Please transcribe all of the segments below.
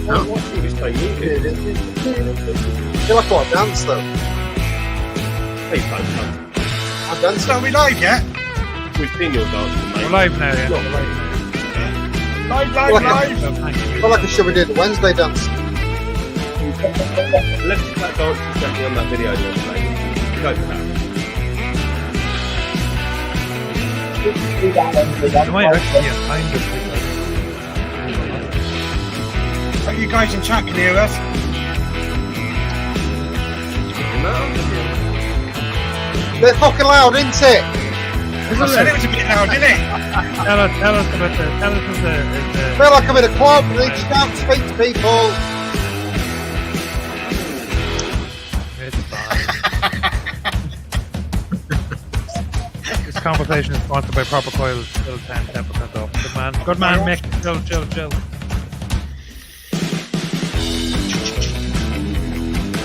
watching this thing. I feel like I dance though. Please don't dance. I'm dancing. So are we live yet? We've seen your dancing, mate. We're live now, yeah. Not live. Live. I feel like I should be doing the Wednesday dance. Let's just that dance exactly on that video the other day. Go for that. You might actually find this So you guys in chat can hear us? They're fucking loud, isn't it? I said it was a bit loud, didn't it? Tell us about the. I feel like I'm in a club and they just can't speak to people. It's fine. This conversation is sponsored by Proper Coils. Still 10% off. Good man, Mick. Chill.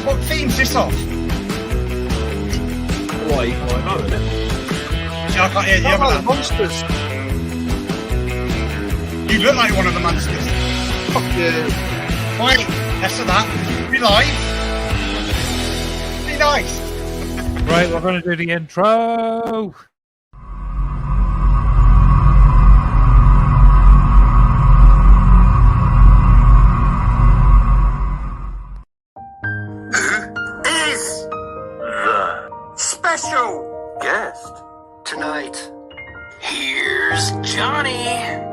What theme's this off? Why you quite low, isn't it? See, I can't hear you. Not like the Have monsters. you look like one of the monsters. Fuck you. Wait, less of that. Be live. Be nice. Right, we're going to do the intro. Special guest tonight. Here's Johnny.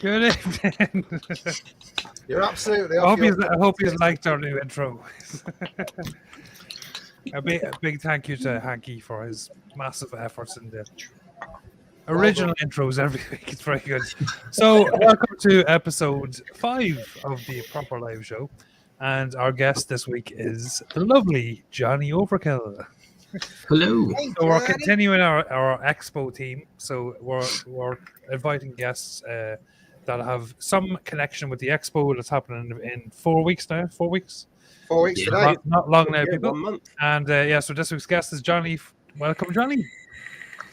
Good evening. You're absolutely I off hope you liked our new intro. A big thank you to Hanky for his massive efforts in the original intros every week. It's very good. So, welcome to episode 5 of the Proper Live Show. And our guest this week is the lovely Johnny Overkill. Hello. So we're continuing our Expo team. So we're inviting guests that have some connection with the Expo that's happening in 4 weeks now. 4 weeks? 4 weeks today. Not long now, Yeah, people. 1 month. And so this week's guest is Johnny. Welcome, Johnny.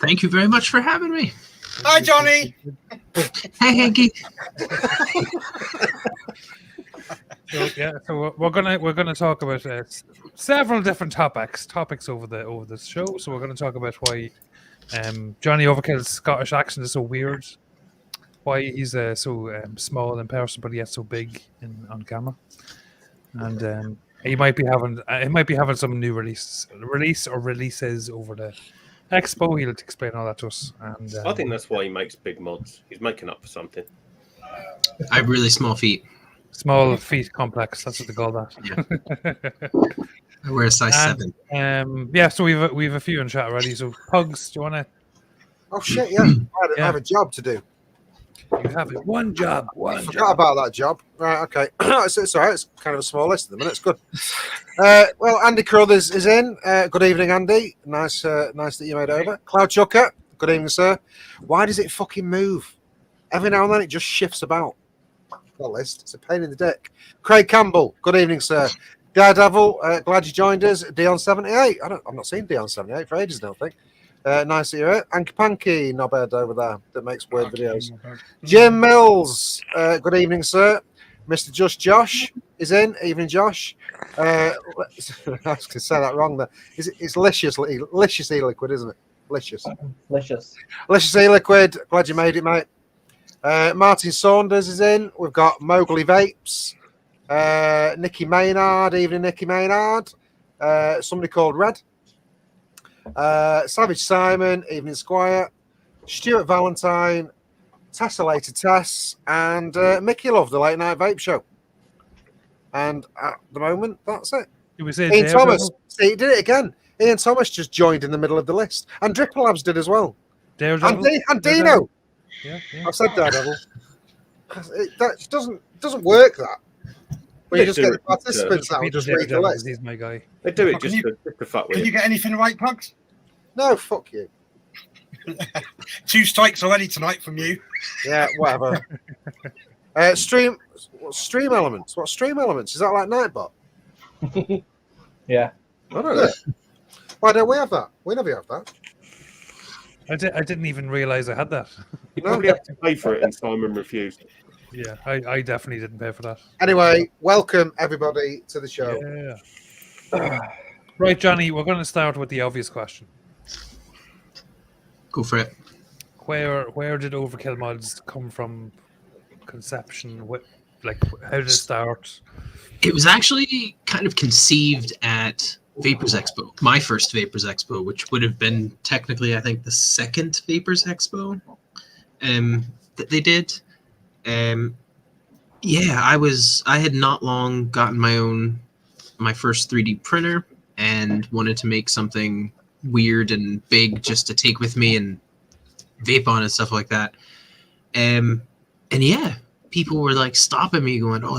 Thank you very much for having me. Hi, Johnny. Hey, Hanky. So we're gonna talk about several different topics over this show. So we're gonna talk about why Johnny Overkill's Scottish accent is so weird, why he's so small in person but yet so big on camera, and he might be having some new releases over the Expo. He'll explain all that to us. And I think that's why he makes big mods. He's making up for something. I have really small feet. small feet complex. That's what they call that. Yeah. I wear a size 7. Yeah, so we've a few in chat already. So Pugs, do you want to? Oh shit! Yeah, I have a job to do. You have it. One job. I forgot about that job. Right, okay. It's all right. It's kind of a small list at the minute. It's good. Well, Andy Carruthers is in. Good evening, Andy. Nice that you made over. Cloud Chucker. Good evening, sir. Why does it fucking move? Every now and then it just shifts about. That list. It's a pain in the dick. Craig Campbell. Good evening, sir. Daredevil. Glad you joined us. Dion78. I've not seen Dion78 for ages, I don't think. Nice to hear it. Anky Panky, knobhead over there that makes weird videos. Jim Mills, good evening, sir. Mr. Just Josh is in. Evening, Josh. I was going to say that wrong there. It's licious e-liquid, isn't it? Licious. Licious e-liquid. Glad you made it, mate. Martin Saunders is in. We've got Mowgli Vapes. Nicky Maynard. Evening, Nicky Maynard. Somebody called Red. Savage Simon. Evening, Squire. Stuart Valentine. Tessellated Tess. And Mickey Love, the Late Night Vape Show. And at the moment, that's it. Ian Thomas. See, he did it again. Ian Thomas just joined in the middle of the list. And Dripper Labs did as well. Daredevil. And Dino. Yeah. I've said Daredevil. That doesn't work, that. When you just get the participants out and just read the list. He's my guy. They do it Can just to fuck with Can you get anything right, Pugs? No, fuck you. 2 strikes already tonight from you. Yeah, whatever. Stream elements. What stream elements? Is that like Nightbot? Yeah. I don't know. Why don't we have that? We never have that. I didn't even realize I had that. You probably have to pay for it, and Simon refused. Yeah, I definitely didn't pay for that. Anyway, welcome everybody to the show. Yeah. Right, Johnny, we're going to start with the obvious question. Go for it. Where did Overkill Mods come from? Conception? How did it start? It was actually kind of conceived at Vapors Expo, my first Vapors Expo, which would have been technically, I think, the second Vapors Expo that they did. I had not long gotten my first 3D printer and wanted to make something weird and big just to take with me and vape on and stuff like that. And yeah, people were like stopping me going, "Oh,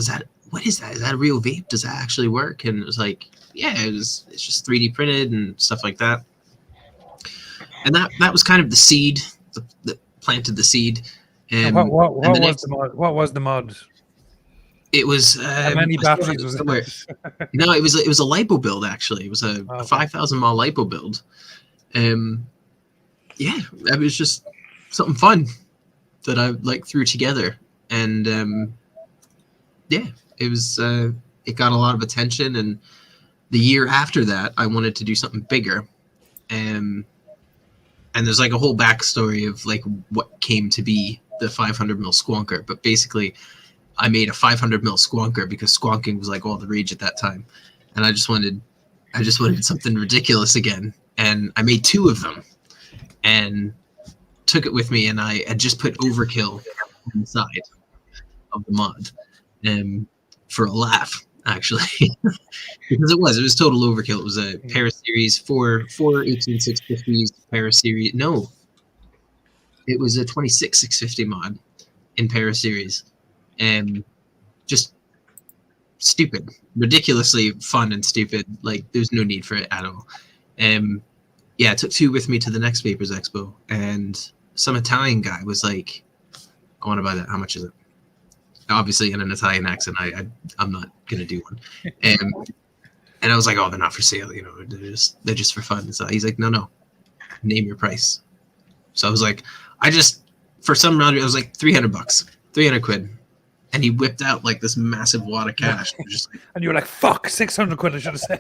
what is that? Is that a real vape? Does that actually work?" And it was like, yeah, it's just 3D printed and stuff like that. And that was kind of the seed that planted the seed. What was the mod? It was how many batteries was it? No, it was a lipo build actually. It was a 5,000 mAh lipo build. Yeah, it was just something fun that I threw together, and yeah, it was it got a lot of attention. And the year after that, I wanted to do something bigger, and there's a whole backstory of what came to be the 500 mil squonker. But basically, I made a 500 mil squonker because squonking was all the rage at that time, and I just wanted something ridiculous again. And I made 2 of them, and took it with me. And I had just put Overkill inside of the mod, for a laugh, actually, because it was total overkill. It was a Paraseries 4 18650s Paraseries. No, it was a 26650 mod in Paraseries, and just stupid, ridiculously fun and stupid. There's no need for it at all. Yeah, I took 2 with me to the next Vapors Expo, and some Italian guy was like, "I want to buy that. How much is it?" Obviously, in an Italian accent, I'm not gonna do one. And I was like, "Oh, they're not for sale. They're just for fun." So he's like, "No, name your price." So I was like, for some round, I was like $300, 300 quid. And he whipped out this massive wad of cash. And you were like, "Fuck, 600 quid, I should have said."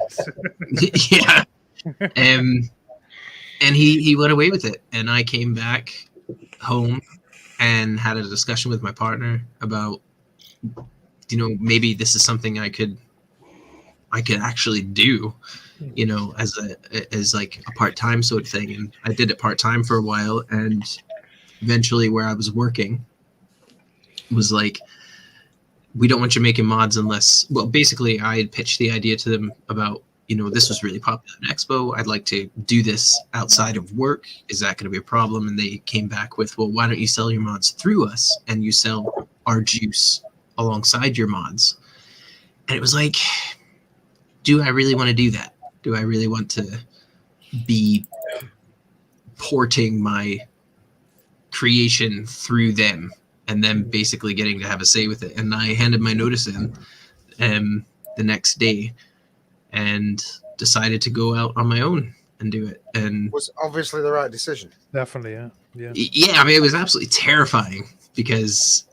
Yeah. And he went away with it. And I came back home and had a discussion with my partner about, maybe this is something I could actually do, as a part-time sort of thing. And I did it part-time for a while, and eventually where I was working was we don't want you making mods unless, well, basically I had pitched the idea to them about, this was really popular at Expo. I'd like to do this outside of work. Is that going to be a problem? And they came back with, well, why don't you sell your mods through us, and you sell our juice alongside your mods? And it was like, do I really want to do that? Do I really want to be porting my creation through them and then basically getting to have a say with it? And I handed my notice in the next day and decided to go out on my own and do it. And Was obviously the right decision. Definitely, yeah. Yeah. yeah, I mean, it was absolutely terrifying because,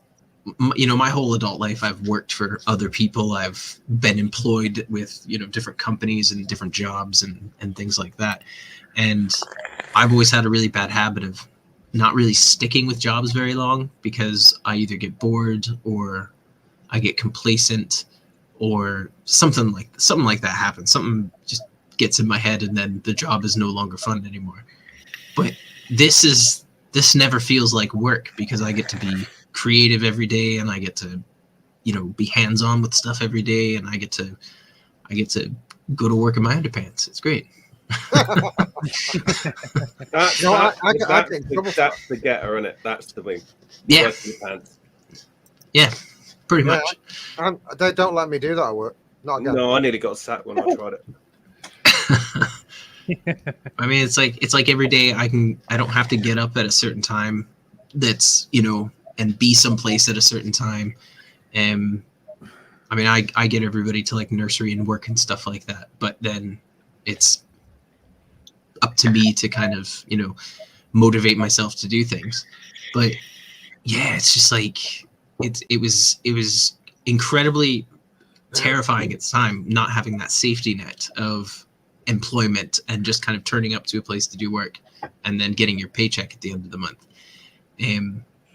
you know, my whole adult life, I've worked for other people. I've been employed with, you know, different companies and different jobs and things like that. And I've always had a really bad habit of not really sticking with jobs very long because I either get bored or I get complacent or something like that happens. Something just gets in my head and then the job is no longer fun anymore. But this never feels like work because I get to be creative every day and I get to, you know, be hands-on with stuff every day and I get to go to work in my underpants. It's great. That's the getter, isn't it? That's the thing. Yeah. Work in your pants. Yeah, pretty much. They don't let me do that at work. Not again. No, I nearly got sacked when I tried it. I mean, it's like every day I don't have to get up at a certain time that's, you know, and be someplace at a certain time. And I mean, I get everybody to like nursery and work and stuff like that, but then it's up to me to kind of, you know, motivate myself to do things. But yeah, it's just like it was incredibly terrifying at the time not having that safety net of employment and just kind of turning up to a place to do work and then getting your paycheck at the end of the month.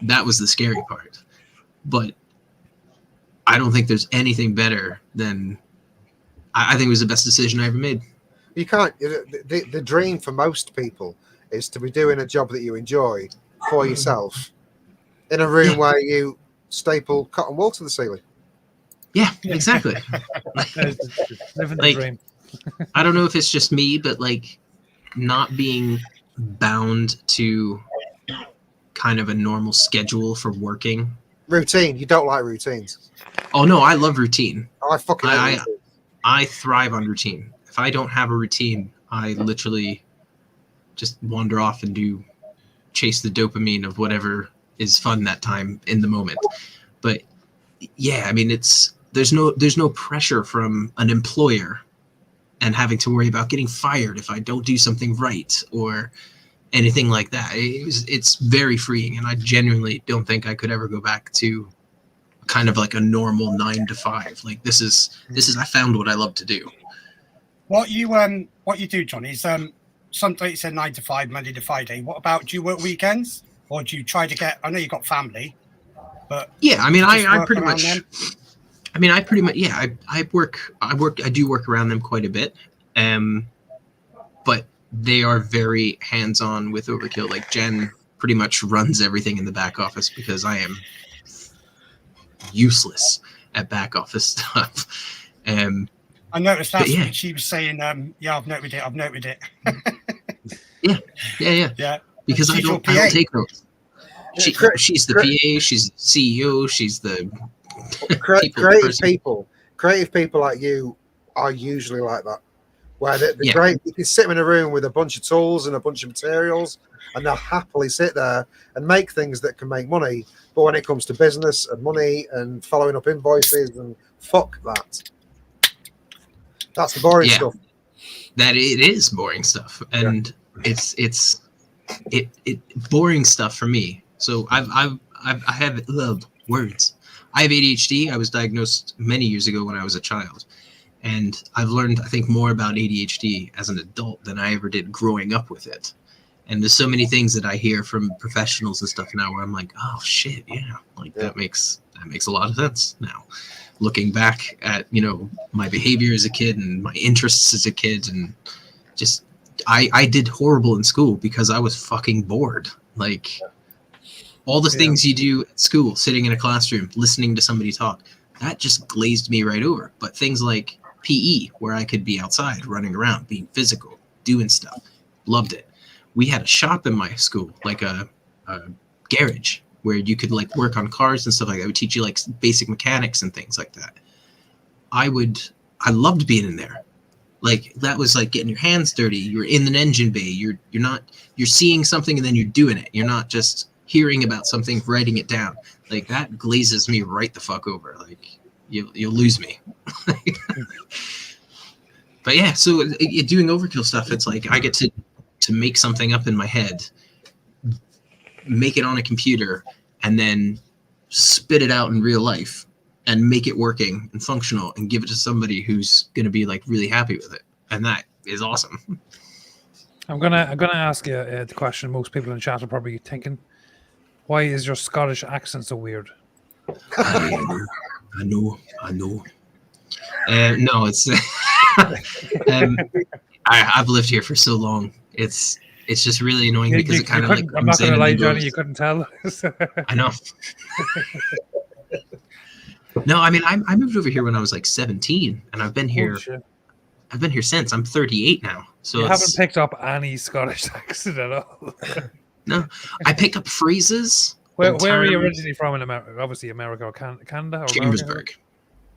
That was the scary part. But I don't think there's anything better than I think it was the best decision I ever made. You can't. The dream for most people is to be doing a job that you enjoy for yourself in a room where you staple cotton wool to the ceiling. Yeah, exactly. Living the Like, dream. I don't know if it's just me, but like not being bound to kind of a normal schedule for working. Routine. You don't like routines. Oh no, I love routine. I fucking hate routine. I thrive on routine. If I don't have a routine, I literally just wander off and chase the dopamine of whatever is fun that time in the moment. But yeah, I mean, there's no pressure from an employer and having to worry about getting fired if I don't do something right or anything like that. It's very freeing, and I genuinely don't think I could ever go back to kind of like a normal 9 to 5. Like this is I found what I love to do. What you do, Johnny, is some days you said 9 to 5, Monday to Friday. What about, do you work weekends, or do you try to get? I know you got family, but yeah, I mean, I work pretty around much. them? I mean, I do work around them quite a bit. But they are very hands-on with Overkill. Like Jen pretty much runs everything in the back office because I am useless at back office stuff. I noticed that yeah. she was saying, "Yeah, I've noted it." Yeah. Because I don't take notes. She's the PA. She's the CEO. She's the creative people like you are usually like that. Where they're great. You can sit them in a room with a bunch of tools and a bunch of materials, and they'll happily sit there and make things that can make money. But when it comes to business and money and following up invoices, and fuck that. That's the boring stuff. That it is boring stuff, and it's boring stuff for me. So I have words. I have ADHD. I was diagnosed many years ago when I was a child. And I've learned, I think, more about ADHD as an adult than I ever did growing up with it. And there's so many things that I hear from professionals and stuff now where I'm like, oh shit, yeah, that makes a lot of sense now. Looking back at, you know, my behavior as a kid and my interests as a kid, and just I did horrible in school because I was fucking bored. Like all the things you do at school, sitting in a classroom, listening to somebody talk, that just glazed me right over. But things like PE, where I could be outside running around, being physical, doing stuff, loved it. We had a shop in my school, like a garage, where you could like work on cars and stuff like that. It would teach you like basic mechanics and things like that. I loved being in there. Like that was like getting your hands dirty. You're in an engine bay. You're seeing something and then you're doing it. You're not just hearing about something, writing it down. Like that glazes me right the fuck over. Like you'll lose me. But yeah, so doing Overkill stuff, it's like I get to make something up in my head, make it on a computer, and then spit it out in real life and make it working and functional and give it to somebody who's going to be like really happy with it. And that is awesome. I'm gonna ask you the question most people in chat are probably thinking: why is your Scottish accent so weird? I know. No, it's I've lived here for so long. It's just really annoying because it kind of like. I'm not gonna lie, Johnny. You couldn't tell. I know. No, I mean I moved over here when I was like 17, and I've been here. I've been here since. I'm 38 now. So you haven't picked up any Scottish accent at all. No, I pick up phrases. Where are you originally from in America? Obviously, America or Canada or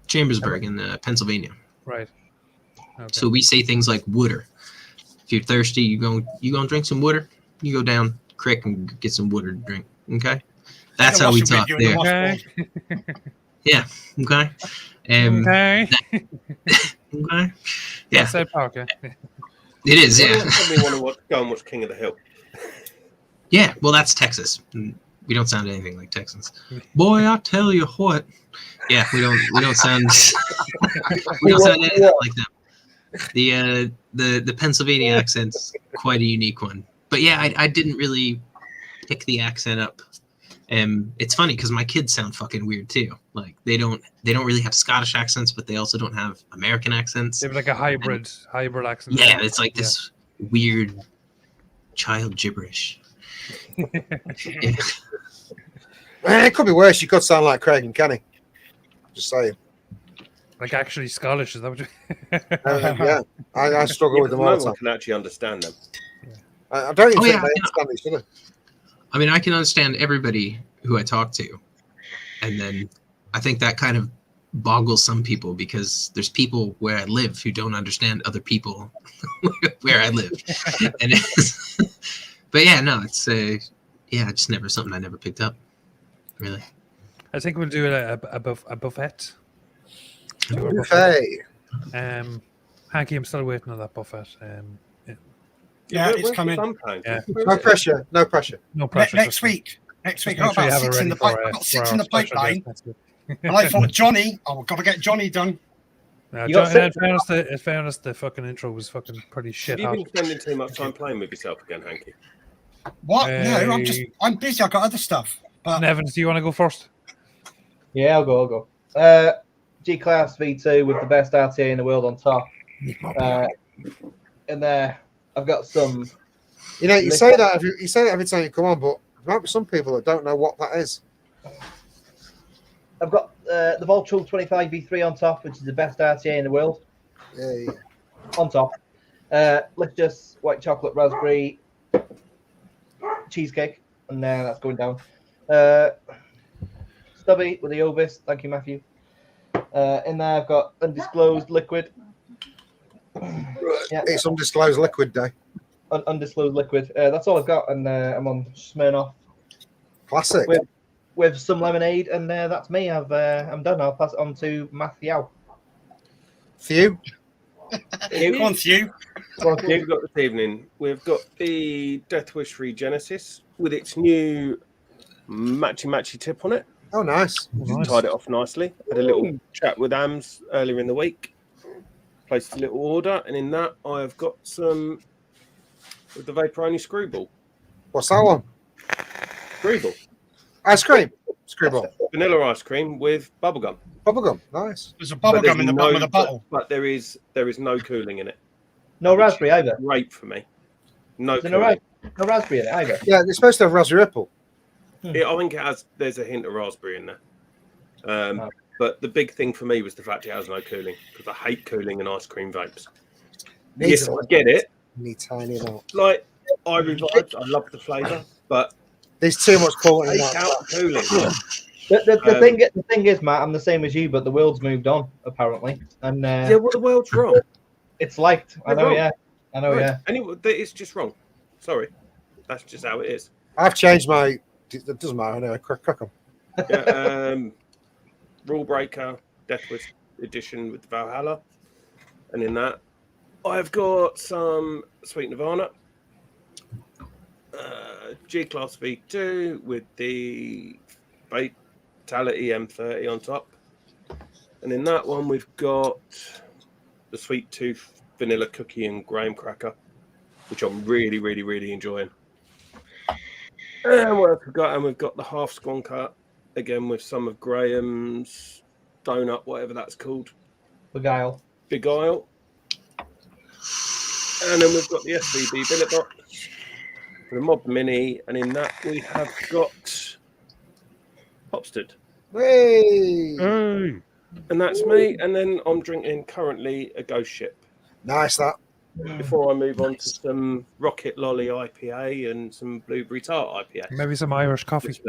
Chambersburg in Pennsylvania. Right. Okay. So we say things like "wooder." If you're thirsty, you go and drink some water. You go down creek and get some water to drink. Okay, that's how we talk there. Okay. Yeah. Okay. Okay. Okay. Yeah. South Park, yeah. It is. Yeah. Probably want to go and watch King of the Hill. Yeah. Well, that's Texas. We don't sound anything like Texans. Boy, I tell you what. Yeah, we don't sound we don't sound anything like them. The Pennsylvania accent's quite a unique one. But yeah, I didn't really pick the accent up. It's funny because my kids sound fucking weird too. Like they don't really have Scottish accents, but they also don't have American accents. They have like a hybrid accent. Yeah, it's like this weird child gibberish. Yeah. It could be worse. You could sound like Craig and Kenny. Just saying. Like actually Scottish, is that what you? Yeah, I struggle with them all the time. No one can actually understand them. I don't even think they understand each other. I mean, I can understand everybody who I talk to, and then I think that kind of boggles some people because there's people where I live who don't understand other people where I live. And but yeah, no, it's just never something I never picked up. Really, I think we'll do a buffet. Buffet. Hanky, I'm still waiting on that buffet. Yeah, it's coming. Yeah. No pressure. No pressure. No pressure. Next week. Next week. I've got about 6 in the pipeline. And I thought, Johnny, I've got to get Johnny done. In fairness, the fucking intro was fucking pretty shit. Have you been spending too much time playing with yourself again, Hanky? What? No, I'm busy. I've got other stuff. But Nevins, do you want to go first? Yeah, I'll go. G-Class V2 with the best RTA in the world on top. And there, I've got some. You know, you say that every time you come on, but there might be some people that don't know what that is. I've got the Voltral 25 V3 on top, which is the best RTA in the world. Yeah. On top. Licorice, white chocolate, raspberry, cheesecake, and that's going down. Stubby with the Obis. Thank you, Matthew. In there, I've got undisclosed liquid. Yeah. It's undisclosed liquid day. Undisclosed liquid. That's all I've got, and I'm on Smirnoff. Classic. With some lemonade, and that's me. I'm done. I'll pass it on to Matthew. Few. Go on, Few. What have we got this evening? We've got the Death Wish Regenesis with its new matchy tip on it. Oh, nice. Tied it off nicely. Had a little chat with Ams earlier in the week. Placed a little order, and in that I have got some with the Vapor-Only Screwball. What's that one? Screwball. Ice cream. Screwball. Vanilla ice cream with bubblegum. Bubblegum. Nice. There's a bubblegum in the bottom of the bottle. But there is no cooling in it. No raspberry either. Great for me. No cooling. No raspberry in it either. Yeah, it's supposed to have raspberry ripple. I think it has. There's a hint of raspberry in there. But the big thing for me was the fact it has no cooling, because I hate cooling in ice cream vapes. Yes, I get it. Need tiny amount. Like I revived. I love the flavour, but there's too much cooling in take that. out cooling. The thing is, Matt, I'm the same as you, but the world's moved on apparently, and yeah, well, the world's wrong. It's liked. I know, wrong. yeah. I know, Right. yeah. Anyway, it's just wrong. Sorry, that's just how it is. I've changed my. It doesn't matter anyway. Crack them. Yeah, Rule Breaker Death Wish edition with Valhalla, and in that I've got some Sweet Nirvana, G-Class V2 with the Fatality M30 on top. And in that one, we've got the Sweet Tooth Vanilla Cookie and Graham Cracker, which I'm really, really, really enjoying. And what else we've got? And we've got the half scone cut, again with some of Graham's donut, whatever that's called. Beguile. Beguile. And then we've got the SVB billet box, the Mob Mini, and in that we have got Hopstead. Hey! Hey. And that's me. And then I'm drinking currently a Ghost Ship. Nice that. Before I move on to some Rocket Lolly IPA and some Blueberry Tart IPA. Maybe some Irish coffee.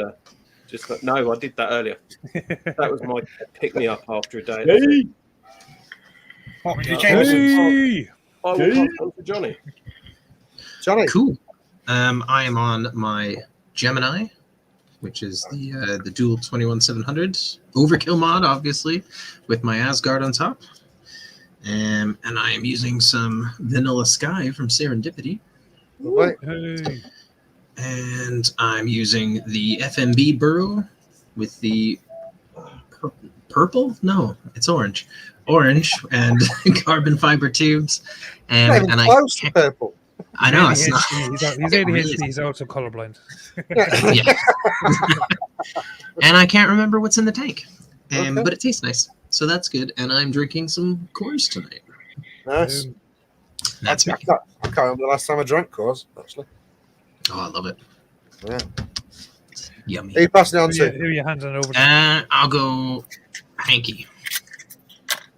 No, I did that earlier. That was my pick me up after a day. Hey. What were you, Hey. Jameson? I will pass on to Johnny. Johnny. Cool. I am on my Gemini, which is the dual 21700 Overkill mod, obviously, with my Asgard on top. And I am using some Vanilla Sky from Serendipity. Lovely. Hey. And I'm using the FMB Burrow with the purple? No, it's orange. Orange and carbon fiber tubes. Not even And close to purple. I know it's ADHD. not. He's ADHD. He's also colorblind. Yeah. And I can't remember what's in the tank. Okay. But it tastes nice. So that's good. And I'm drinking some Coors tonight. Nice. That's me. I can't remember the last time I drank Coors, actually. Oh, I love it. Yeah. Yummy. Who are you passing it on Who to? are you handing it over to? I'll go Hanky.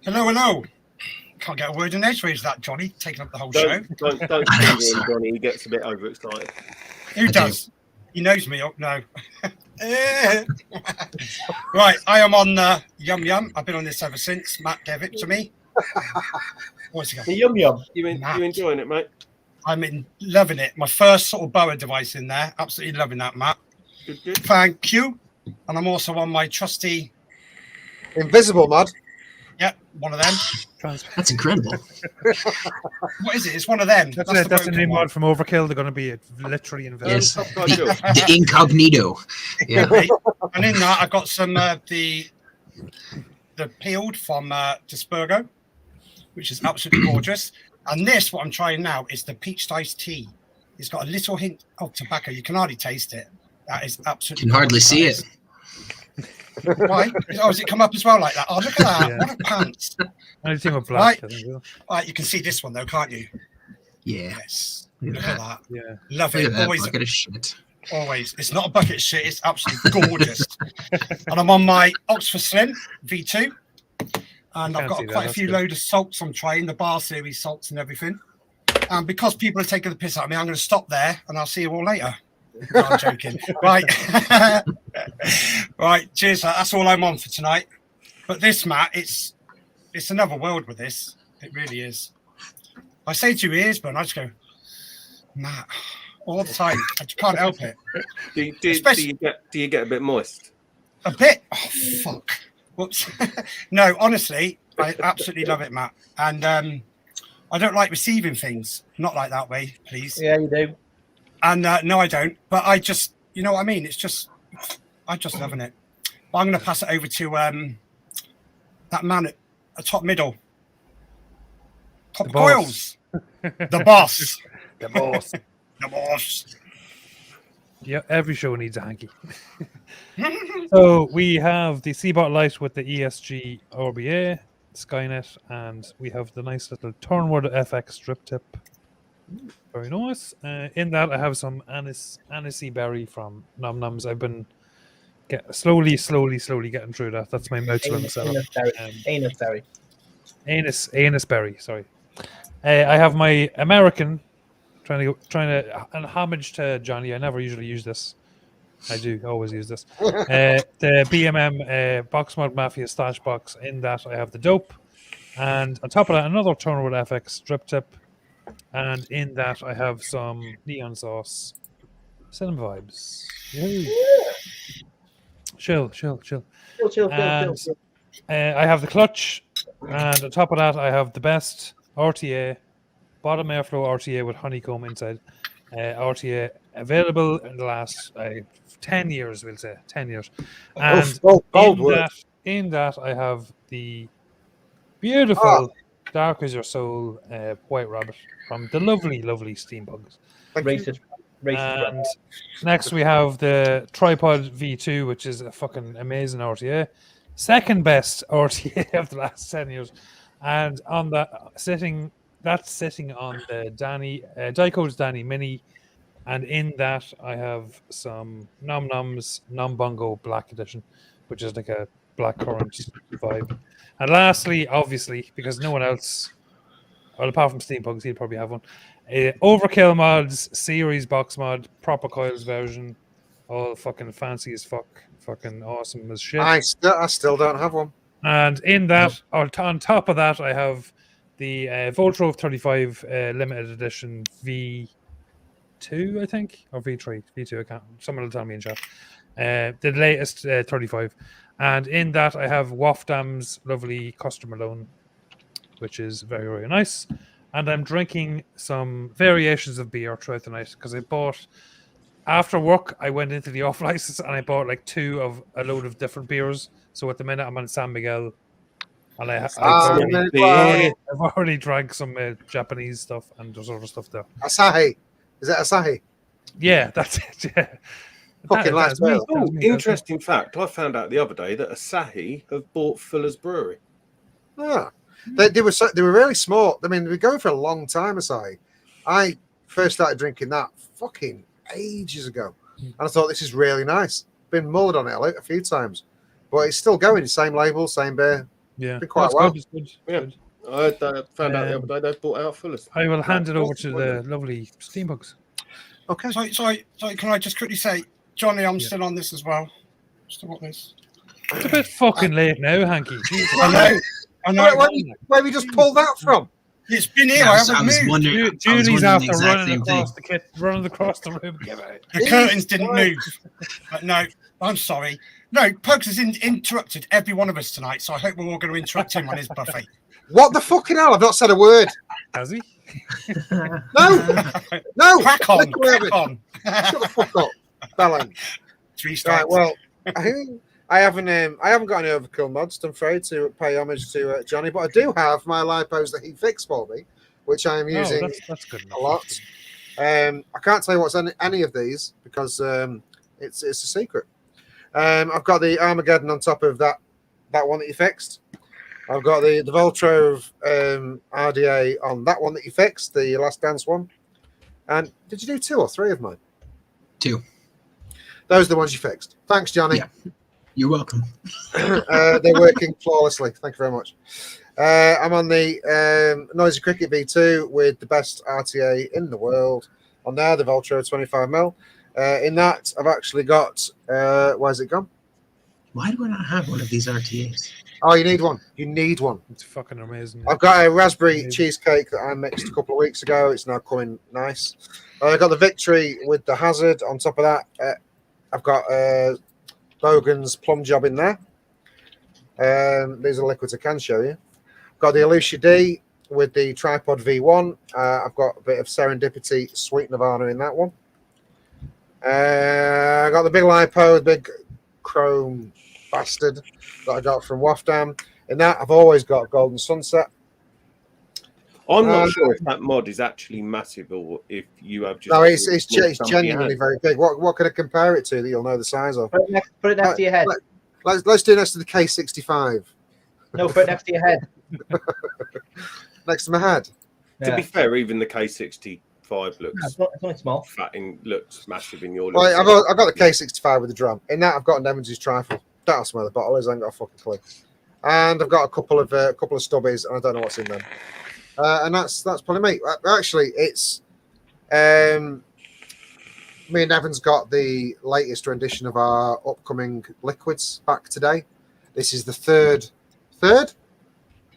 Hello, hello. Can't get a word in edgeways that, Johnny, taking up the whole show. Don't I know, see him, sir. Johnny. He gets a bit overexcited. Who I does? He knows me. Oh, no. Right, I am on Yum Yum. I've been on this ever since. Matt gave it to me. What's he got? Yum yum. You enjoying it, mate? I'm loving it. My first sort of boa device in there. Absolutely loving that, Matt. Good, good. Thank you. And I'm also on my trusty, Invisible mod. one of them. That's incredible. What is it? It's one of them. That's a broken new one. mod from Overkill. They're going to be literally invisible. Yes. Subtitle. The incognito. Yeah. And in that, I've got some the peeled from Dispergo, which is absolutely gorgeous. And this, what I'm trying now, is the peach iced tea. It's got a little hint of tobacco. You can hardly taste it. That is absolutely. Can hardly gorgeous. see That it. Why? Oh, does it come up as well like that? Oh, look at that. Yeah. What a pants. Anything with black. Right. I think, yeah. Right, you can see this one though, can't you? Yeah. Yes. Look Look at at that. that. Yeah. Love Look it. at that Always, bucket of shit. always. It's not a bucket of shit. It's absolutely gorgeous. And I'm on my Oxford Slim V2. And I've can't got see that, quite a that's few good. load of salts I'm trying, the bar series salts and everything. And because people are taking the piss out of me, I'm going to stop there and I'll see you all later. No, I'm joking. Right. Right. Cheers. That's all I'm on for tonight. But this, Matt, it's another world with this. It really is. I say to your ears, but I just go, Matt, all the time. I just can't help it. Do you get a bit moist? A bit. Oh, fuck. Whoops. No, honestly, I absolutely love it, Matt. And I don't like receiving things. Not like that way, please. Yeah, you do. And no, I don't. But I just, you know what I mean? It's just, I'm just loving it. But I'm going to pass it over to that man at top middle. Top The boss. Coils. The boss. The boss. The boss. Yeah, every show needs a hanky. So we have the Seabot Light with the ESG RBA, Skynet, and we have the nice little Turnwood FX strip tip. Very nice. In that, I have some anisey berry from Nom Noms. I've been slowly getting through that. That's my Michelin setup. Anus berry. Anus berry. Sorry. I have my American. Trying to an homage to Johnny. I never usually use this. I do always use this. The BMM Box Mod Mafia stash box. In that, I have the dope, and on top of that, another Turnwood FX strip tip. And in that, I have some neon sauce. Cinema vibes. Yay. Chill. Chill. And I have the clutch. And on top of that, I have the best RTA bottom airflow RTA with honeycomb inside. RTA available in the last 10 years, we'll say 10 years. And gold word. in that, I have the Ah. beautiful Dark as Your Soul White Rabbit from the lovely Steambugs. Thank you. Racist. And next we have the Tripod V2, which is a fucking amazing RTA. Second best RTA of the last 10 years. And on that sitting on the Dicode's Danny Mini. And in that I have some Nom Noms Nom Bongo Black Edition, which is like a blackcurrant vibe. And lastly, obviously, because no one else, well, apart from Steampugs, he'd probably have one. Overkill Mods series box mod, proper Coils version, all fucking fancy as fuck, fucking awesome as shit. I still don't have one. And in that, on top of that, I have the Voltrove 35 limited edition V2, I think, or V3, V2. I can't. Someone will tell me in chat. The latest 35, and in that I have Wafdam's lovely customer loan, which is very nice. And I'm drinking some variations of beer throughout the night because I bought, after work, I went into the off license and I bought like 2 of a load of different beers. So at the minute I'm on San Miguel, and I've already drank some Japanese stuff and there's other stuff there. Asahi, is it Asahi? Yeah, that's it. Yeah. Fucking last me. meal. Oh, interesting fact. I found out the other day that Asahi have bought Fuller's Brewery. Ah. They were really small. I mean, they were going for a long time, Asahi. I first started drinking that fucking ages ago. And I thought, this is really nice. Been mulled on it a few times. But it's still going. Same label, same beer. Yeah. Been quite well. Good. It's Yeah. good. I found out the other day they've bought out Fuller's. I will hand it over to the lovely Steambugs. Okay. Sorry, can I just quickly say, Johnny, I'm still on this as well. Still got this. It's a bit fucking late now, Hanky. Jesus. I know. Where we just pulled that from? It's been here. Yeah, I I haven't was moved. wondering. Julie's I was after wondering the exact same thing. running across the room. Get out. The curtains didn't move. But no, I'm sorry. No, Pugs has interrupted every one of us tonight, so I hope we're all going to interrupt him on his buffet. What the fucking hell? I've not said a word. Has he? No. Crack on. Shut the fuck up, Bellend. 3 strikes. Right, well, I haven't got any Overkill mods, I'm afraid, to pay homage to Johnny, but I do have my lipos that he fixed for me, which I am using that's good enough. a lot. I can't tell you what's on any of these because it's a secret. I've got the Armageddon on top of that one that you fixed. I've got the Voltrove RDA on that one that you fixed, the Last Dance one. And did you do 2 or 3 of mine? 2. Those are the ones you fixed. Thanks, Johnny. Yeah. You're welcome. They're working flawlessly. Thank you very much. I'm on the Noisy Cricket V2 with the best RTA in the world on there, the Voltro 25mm. In that, I've actually got, where's it gone? Why do I not have one of these RTAs? Oh, you need one. You need one. It's fucking amazing. I've got a raspberry cheesecake that I mixed a couple of weeks ago. It's now coming nice. I got the Victory with the Hazard on top of that. I've got Bogan's Plum Job in there. These are liquids I can show you. Got the Alicia D with the Tripod V1. I've got a bit of Serendipity Sweet Nirvana in that one. I got the big lipo, the big chrome bastard that I got from Wafdam. In that, I've always got Golden Sunset. I'm not sure if that mod is actually massive or if you have just. No, it's genuinely very big. What could I compare it to that you'll know the size of? Put it next to your head. Let's do next to the K65. No, put it next to your head. Next to my head. To be fair, even the K65 looks It's only small. looks massive in your. Well, I've got the K65 with the drum. In that, I've got an Evans' trifle. Don't ask me where the bottle is. I ain't got a fucking clue. And I've got a couple of stubbies, and I don't know what's in them. And that's probably me. Actually, it's me and Evan's got the latest rendition of our upcoming liquids back today. This is the third.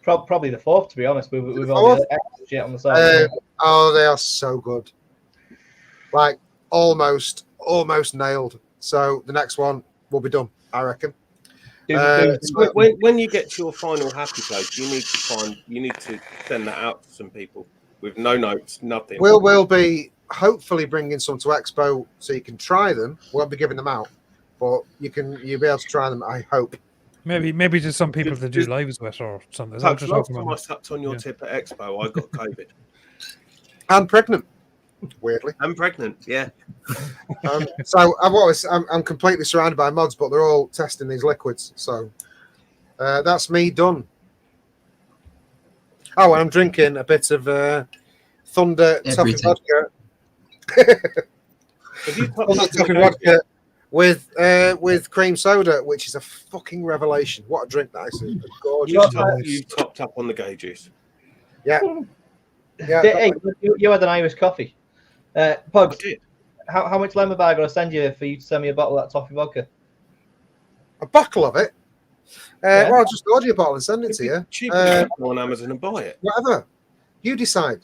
Probably the 4th, to be honest. We've all the extra shit on the side. Oh, they are so good. Like almost nailed. So the next one will be done, I reckon. When you get to your final happy place, you need to send that out to some people with no notes, nothing. We'll be hopefully bringing some to Expo so you can try them. We won't be giving them out, but you'll be able to try them. I hope. Maybe just some people to do Just- lives with or something. Is that what Folks, you're last talking time I about? sucked on your Yeah. tip at Expo, I got COVID. And pregnant, weirdly. I'm pregnant, yeah. So I'm completely surrounded by mods, but they're all testing these liquids. So that's me done. Oh, and I'm drinking a bit of Thunder Toffee Everything. vodka. Have you Thunder touched Toffee vodka with cream soda, which is a fucking revelation. What a drink that is! It's gorgeous. You've topped up on the gay juice. Yeah. Hey, you had an Irish coffee. I Pugs, did. how much lemon bar I gotta send you for you to send me a bottle of that toffee vodka? A bottle of it. Yeah. Well, I'll just order you a bottle and send it to you. Cheaper than go on Amazon and buy it. Whatever. You decide.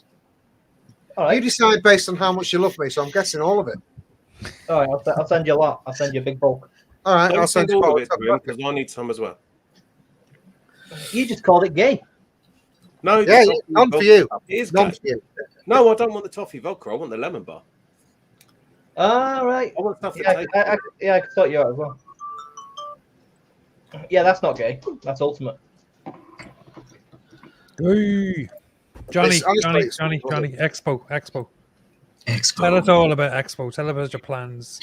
All right, You decide based on how much you love me. So I'm guessing all of it. all right. I'll send you a lot. I'll send you a big bulk. All right. Don't I'll send send you a all bottle. of it to him because I need some as well. You just called it gay. No, Yeah, the none toffee for you. vodka is None gay. for you. No, I don't want the toffee vodka. I want the lemon bar. All right. I want stuff that Yeah, tastes. I could sort you out as well. Yeah, that's not gay. That's ultimate. Hey. Johnny, It's- honestly, it's Johnny, lovely. Expo. Expo. Tell us all about Expo. Tell us about your plans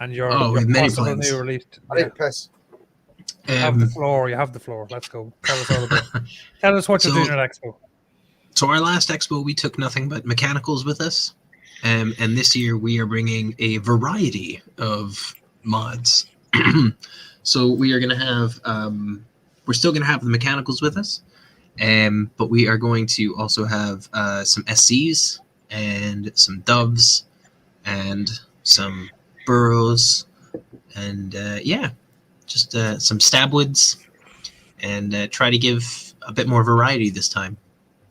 and your, Oh, we your have many possible plans. new release. I didn't piss. You have the floor. You have the floor. Let's go. Tell us all about it. Tell us what you're So- doing at Expo. So our last expo, we took nothing but mechanicals with us, and this year we are bringing a variety of mods. So we are going to have, we're still going to have the mechanicals with us, but we are going to also have some SCs and some doves and some burrows and yeah, just some stabwoods and try to give a bit more variety this time.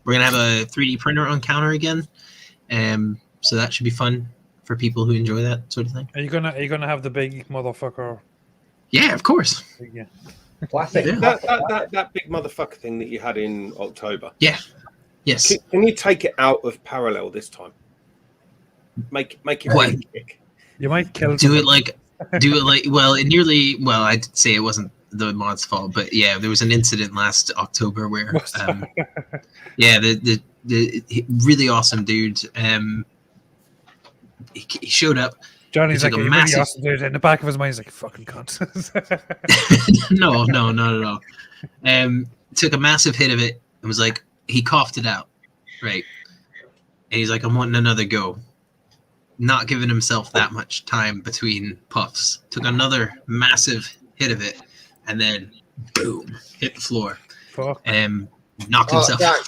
We're gonna have a 3D printer on counter again, so that should be fun for people who enjoy that sort of thing. Are you gonna have the big motherfucker? Yeah, of course. Yeah. Classic. Yeah. That big motherfucker thing that you had in October. Yes. Can you take it out of parallel this time? Make it What? really quick. You might kill. Do it someone. like well, it nearly well. I'd say it wasn't the mod's fault, but yeah, there was an incident last October where yeah, the really awesome dude. He showed up. Johnny's He like took a a really massive- awesome dude. In the back of his mind, he's like, "Fucking cunt." No, not at all. Took a massive hit of it and was like, he coughed it out, right? And he's like, I'm wanting another go. Not giving himself that much time between puffs. Took another massive hit of it, and then boom, hit the floor. Fuck. And knocked Oh, himself that-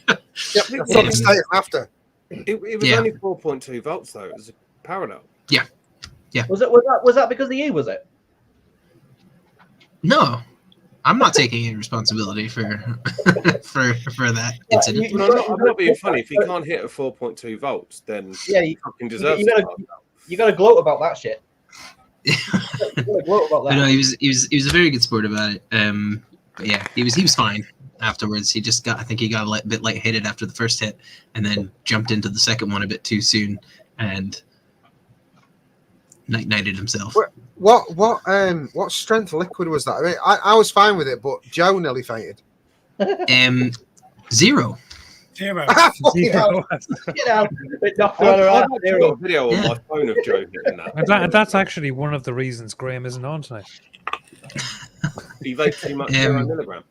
out. Yep, that's what I'm saying after. It was Yeah. only 4.2 volts though. It was parallel. Was that because of you? Was it? No, I'm not taking any responsibility for for that incident. No, I'm not being funny. If he can't hit a 4.2 volts, then Yeah, he fucking deserves you gotta- it. you got to gloat about that shit. You gotta gloat about But no, that. he was a very good sport about it. But yeah, he was fine afterwards. He just got, I think he got a bit lightheaded after the first hit, and then jumped into the second one a bit too soon and nighted himself. What strength liquid was that? I mean, I was fine with it, but Joe nearly fainted. 0. Zero. You know, it knocked her on I've her ass. actually got a video on my phone of Joe hitting that. And that's actually one of the reasons Graham isn't on tonight. He vaped too much 0 milligram.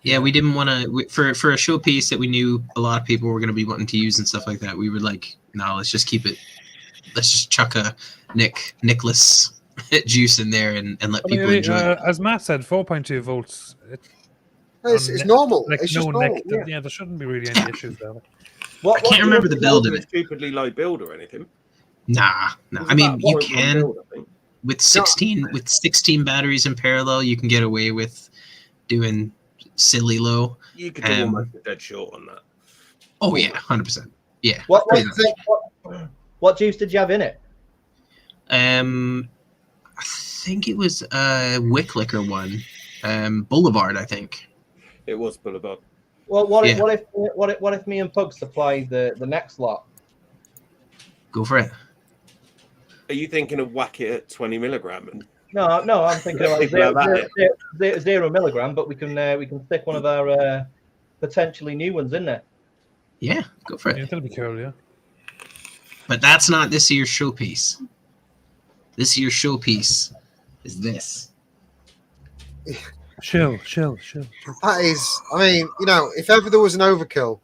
Yeah, we didn't want to for a showpiece that we knew a lot of people were going to be wanting to use and stuff like that. We were like, no, let's just keep it. Let's just chuck a Nicholas juice in there and let people enjoy it. As Matt said, 4.2 volts. It's normal. Like it's just no normal. neck. Yeah, there shouldn't be really any issues there. What, I can't remember the build of A it. stupidly low build or anything. Nah. It was I mean, about you 0.1 can build, I think. with 16 batteries in parallel, you can get away with doing silly low. You could do almost a dead short on that. Oh yeah, 100%. Yeah. What, pretty what juice did you have in it? I think it was a Wick Liquor one. Boulevard, I think. It was Boulevard. Well, what Yeah. if me and Pug supply the next lot? Go for it. Are you thinking of whack it at 20 milligram? And No, I'm thinking about People like that. 0 milligram, but we can stick one of our potentially new ones in there. Yeah, go for Yeah, it. that'll be cool. Yeah. But that's not this year's showpiece. This year's showpiece is this. Chill. That is, I mean, you know, if ever there was an overkill,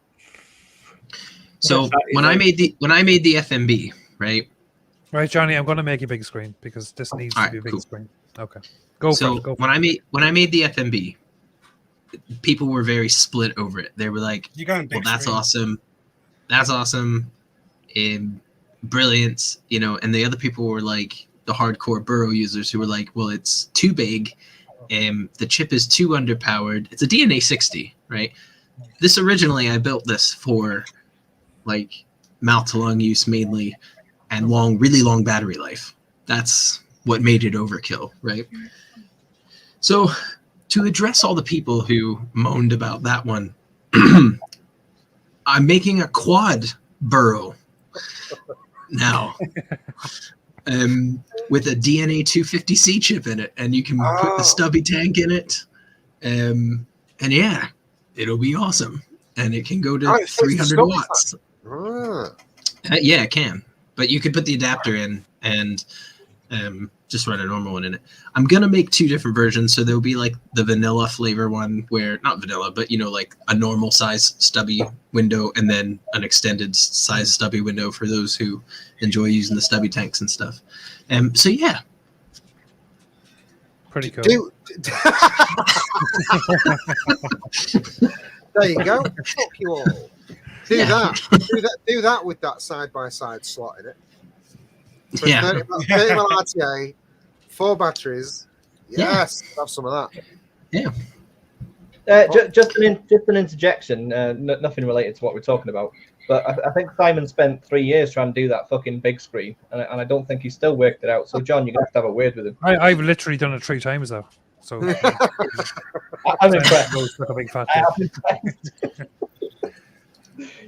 So when I made the FMB, right? Right, Johnny, I'm going to make a big screen because this needs to Alright, be a big cool. screen. Okay. Go So for it. Go for when it. I made the FMB, people were very split over it. They were like, You're going "Well, big that's screen. awesome. That's awesome. Brilliant." You know, and the other people were like the hardcore Burrow users who were like, "Well, it's too big. The chip is too underpowered. It's a DNA 60, right? This originally I built this for like mouth to lung use mainly and really long battery life. That's what made it overkill, right? So to address all the people who moaned about that one, I'm making a quad Burrow now. With a DNA 250C chip in it, and you can put the stubby tank in it. And yeah, it'll be awesome. And it can go to 300 watts. Yeah, it can. But you could put the adapter in and just run a normal one in it. I'm going to make 2 different versions. So there'll be like the vanilla flavor one where, not vanilla, but, you know, like a normal size stubby window and then an extended size stubby window for those who enjoy using the stubby tanks and stuff. So yeah. Pretty cool. There you go. Fuck you all. Do that with that side-by-side slot in it. For 30 mil RTA, 4 batteries. Yes, have some of that. Yeah. Just an interjection. Nothing related to what we're talking about. But I think Simon spent 3 years trying to do that fucking big screen, and I don't think he still worked it out. So John, you're gonna have to have a word with him. I've literally done it 3 times though. So I'm impressed. Like a big fat I kid. am impressed.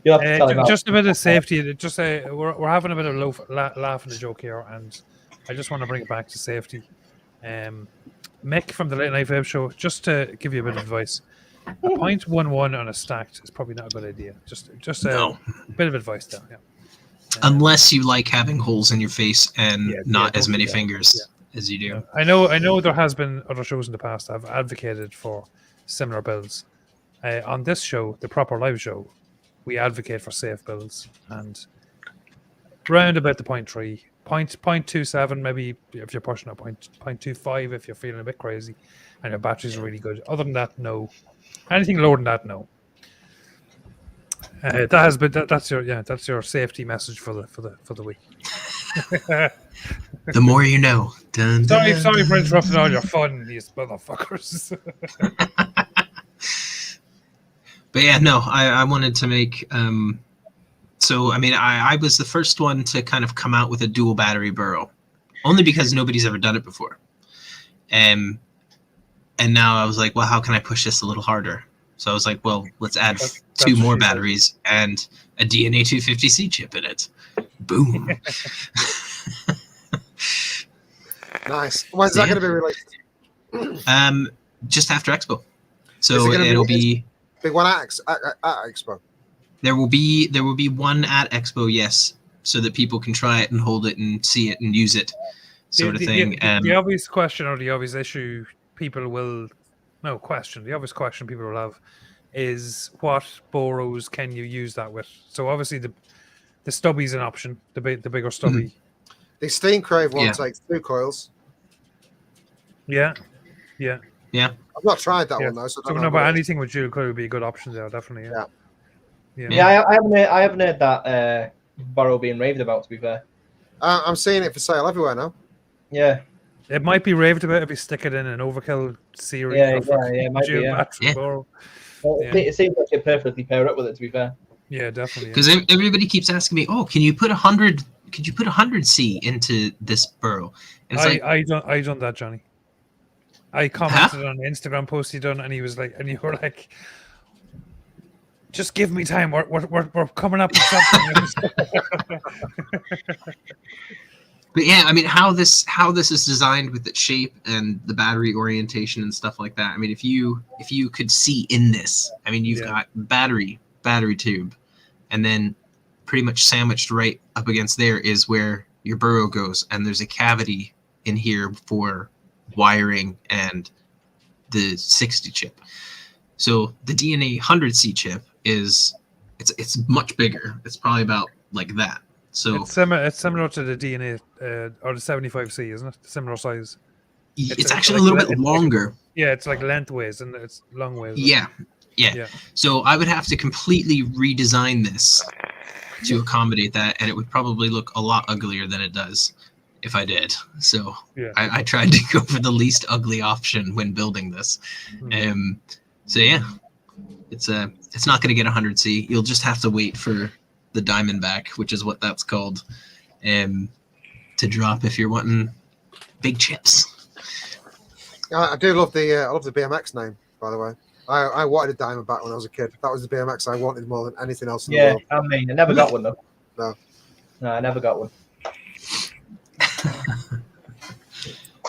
You'll have to tell him out. Just a bit of safety. Just we're having a bit of laugh and a joke here, and I just want to bring it back to safety. Mick from the Late Night Vape Show, just to give you a bit of advice. A 0.11 on a stacked is probably not a good idea. Just a bit of advice there. Yeah. Unless you like having holes in your face and not as many fingers as you do. Yeah. I know there has been other shows in the past that have advocated for similar builds. On this show, the proper live show, we advocate for safe builds and round about the 0.3, 0.27, maybe if you're pushing a 0.25 if you're feeling a bit crazy and your batteries are really good. Other than that, no. Anything lower than that, no. That's your safety message for the week. The more you know. Dun, dun, Sorry for interrupting all your fun, these motherfuckers. But yeah, no, I wanted to make so I mean I was the first one to kind of come out with a dual battery Burrow, only because nobody's ever done it before. And now I was like, well, how can I push this a little harder? So I was like, well, let's add 2 more batteries and a DNA 250C chip in it. Boom. Nice. When's that going to be released? Just after Expo. So it'll be big one at Expo. There will be one at Expo, yes, so that people can try it and hold it and see it and use it, sort of thing. The obvious question or the obvious issue people will the obvious question people will have is what Burrows can you use that with? So obviously the stubby's an option, the bigger stubby. The Steam Crave one takes 2 coils. Yeah. I've not tried that one though, so I don't know. But anything with dual coil would be a good option there, definitely. I haven't heard that Burrow being raved about. To be fair, I'm seeing it for sale everywhere now. Yeah, it might be raved about if you stick it in an Overkill series. It might be. Burrow. It seems like it perfectly pair up with it. To be fair. Yeah, definitely. Because everybody keeps asking me, "Oh, can you put 100? Could you put 100C into this Burrow?" And it's I done that, Johnny. I commented on an Instagram post he done, and he was like, and you were like, Just give me time. We're coming up with something. But yeah, I mean, how this is designed with its shape and the battery orientation and stuff like that. I mean, if you could see in this, I mean, you've got battery tube, and then pretty much sandwiched right up against there is where your burrow goes, and there's a cavity in here for wiring and the 60 chip. So the DNA 100C chip it's much bigger. It's probably about like that. So it's similar to the DNA or the 75C, isn't it? Similar size. It's actually a little bit longer. Yeah, it's like lengthways and it's long ways. Yeah. So I would have to completely redesign this to accommodate that, and it would probably look a lot uglier than it does if I did. So I tried to go for the least ugly option when building this. So yeah, it's not going to get 100C. You'll just have to wait for the Diamondback, which is what that's called, to drop if you're wanting big chips. I do love the BMX name, by the way. I wanted a Diamondback when I was a kid. That was the BMX I wanted more than anything else in the world. I mean, I never got one though. No, I never got one.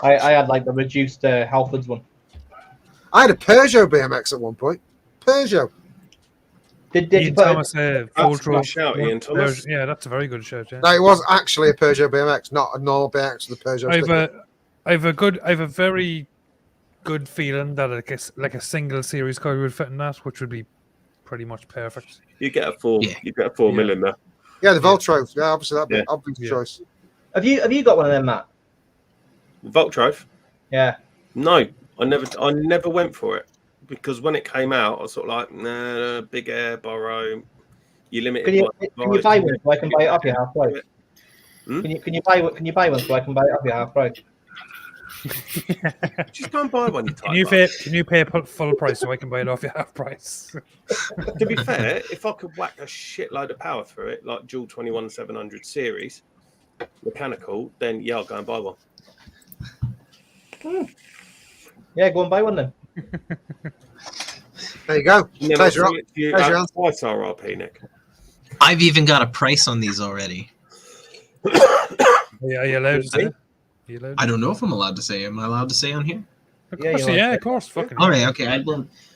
I had like the reduced Halfords one. I had a Peugeot BMX at one point. Peugeot. Did Ian you put Thomas, full That's a good shout, Ian Thomas. Yeah, that's a very good shout. Yeah. No, it was actually a Peugeot BMX, not a normal BMX with a Peugeot sticker. I have a very good feeling that like a single series coil would fit in that, which would be pretty much perfect. You get a 4 mil in there. Yeah, the Voltrove. Yeah, obviously that'd be an obvious choice. Have you got one of them, Matt? Voltrove? Yeah. No, I never went for it because when it came out, I was sort of like, nah, big air, borrow. You limit. Can you buy one so I can buy it off you half price? Can you buy one so I can buy it off you half price? Just go and buy one. Can you pay full price so I can buy it off your half price? To be fair, if I could whack a shitload of power through it, like dual 21700 series mechanical, then yeah, I'll go and buy one. Yeah, go and buy one then. There you go. Pleasure. Twice RRP, Nick. I've even got a price on these already. Yeah, are you allowed to say? I don't know if I'm allowed to say. Am I allowed to say on here? Of course, of course. Fucking all right, okay.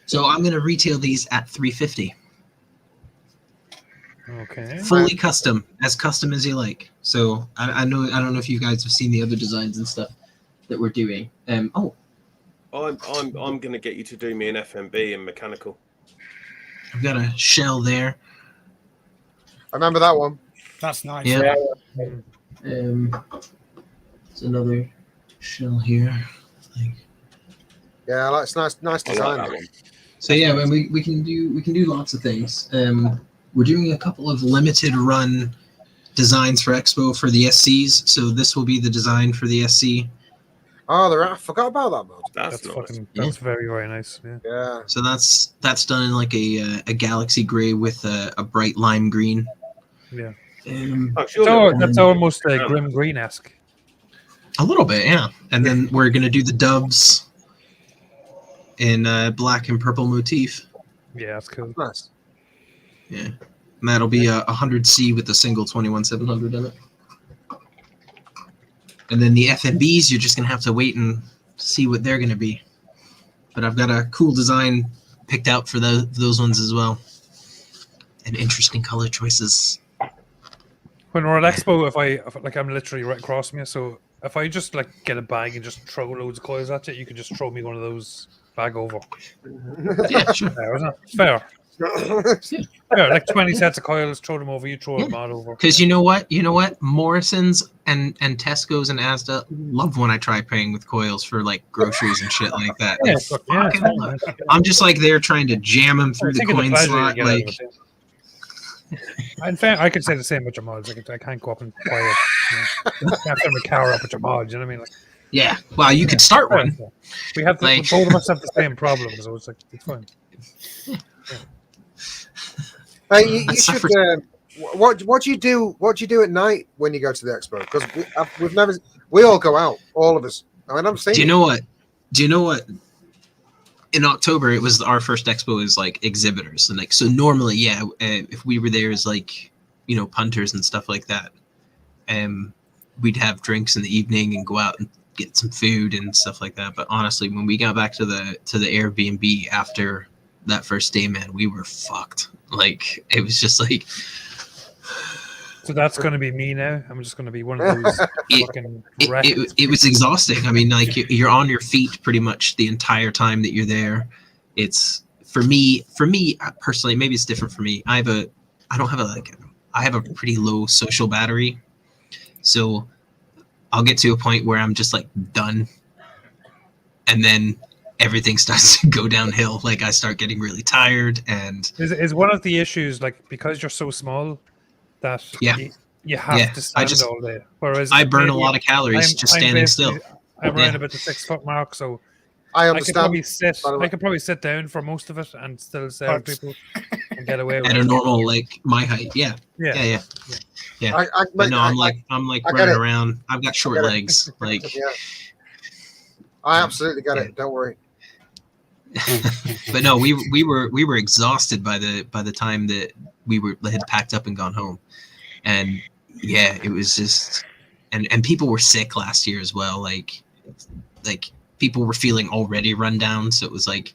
So I'm going to retail these at $350. Okay. Fully custom as you like. So I don't know if you guys have seen the other designs and stuff that we're doing. I'm going to get you to do me an FMB in mechanical. I've got a shell there. I remember that one. That's nice. Yeah. It's another shell here. Yeah, it's nice design. Like that one. So yeah, we can do lots of things. We're doing a couple of limited run designs for Expo for the SCs. So this will be the design for the SC. Oh, I forgot about that mod. That's nice. That's very, very nice. Yeah. So that's done in like a galaxy gray with a bright lime green. Yeah. That's almost Grim Green-esque. A little bit, yeah. And then we're gonna do the dubs in black and purple motif. Yeah, that's cool. Nice. Yeah, and that'll be a 100C with a single 21700 in it. And then the FMBs, you're just gonna have to wait and see what they're gonna be. But I've got a cool design picked out for those ones as well, and interesting color choices. When we're at Expo, if I'm literally right across from you, so if I just like get a bag and just throw loads of coils at you, you could just throw me one of those bag over. Yeah, sure. Fair, isn't it? Fair. Fair, like 20 sets of coils, throw them over, you throw them out over. Because you know what? Morrison's and Tesco's and Asda love when I try paying with coils for like groceries and shit like that. I'm just like there trying to jam them through the coin slot. Like, in fact, I could say the same with your mods. I can't go up and buy it. You know? I can't fill my car up with your mods. You know what I mean? Like, yeah. Well, you could start one. We have both of us have the same problem, so it's like it's fine. Hey, you should. What do you do? What do you do at night when you go to the Expo? Because we all go out, all of us. I mean, I'm saying. Do you know what? in October, it was our first expo as like exhibitors, and like so normally, yeah, if we were there as like punters and stuff like that, we'd have drinks in the evening and go out and get some food and stuff like that. But honestly, when we got back to the Airbnb after that first day, man, we were fucked. Like it was just like. So that's going to be me now. I'm just going to be one of those fucking wrecked. It was exhausting. I mean, like you're on your feet pretty much the entire time that you're there. It's for me personally, maybe it's different for me. I have a pretty low social battery. So I'll get to a point where I'm just like done. And then everything starts to go downhill. Like I start getting really tired, and is one of the issues like because you're so small that you have to stand all day. Whereas I burn a lot of calories just standing still. I'm around about the 6 foot mark, so I understand. I could probably sit down for most of it and still serve people and get away with at it. a normal like my height. Yeah. But no, I'm like running around. I've got short legs. Like I absolutely get it. Don't worry. But no, we were exhausted by the time that we had packed up and gone home, and it was just and people were sick last year as well. Like people were feeling already run down, so it was like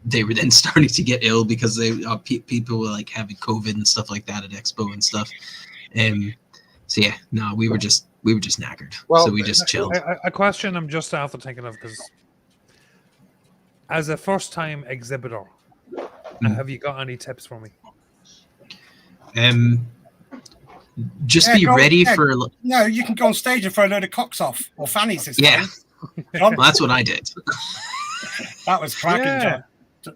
they were then starting to get ill because people were like having COVID and stuff like that at Expo and stuff. So we were just knackered. Well, so we just chilled. A question I'm just after thinking of, because as a first-time exhibitor, have you got any tips for me? Just be ready for. No, you can go on stage and throw a load of cocks off or fannies. Well, that's what I did. That was cracking, John.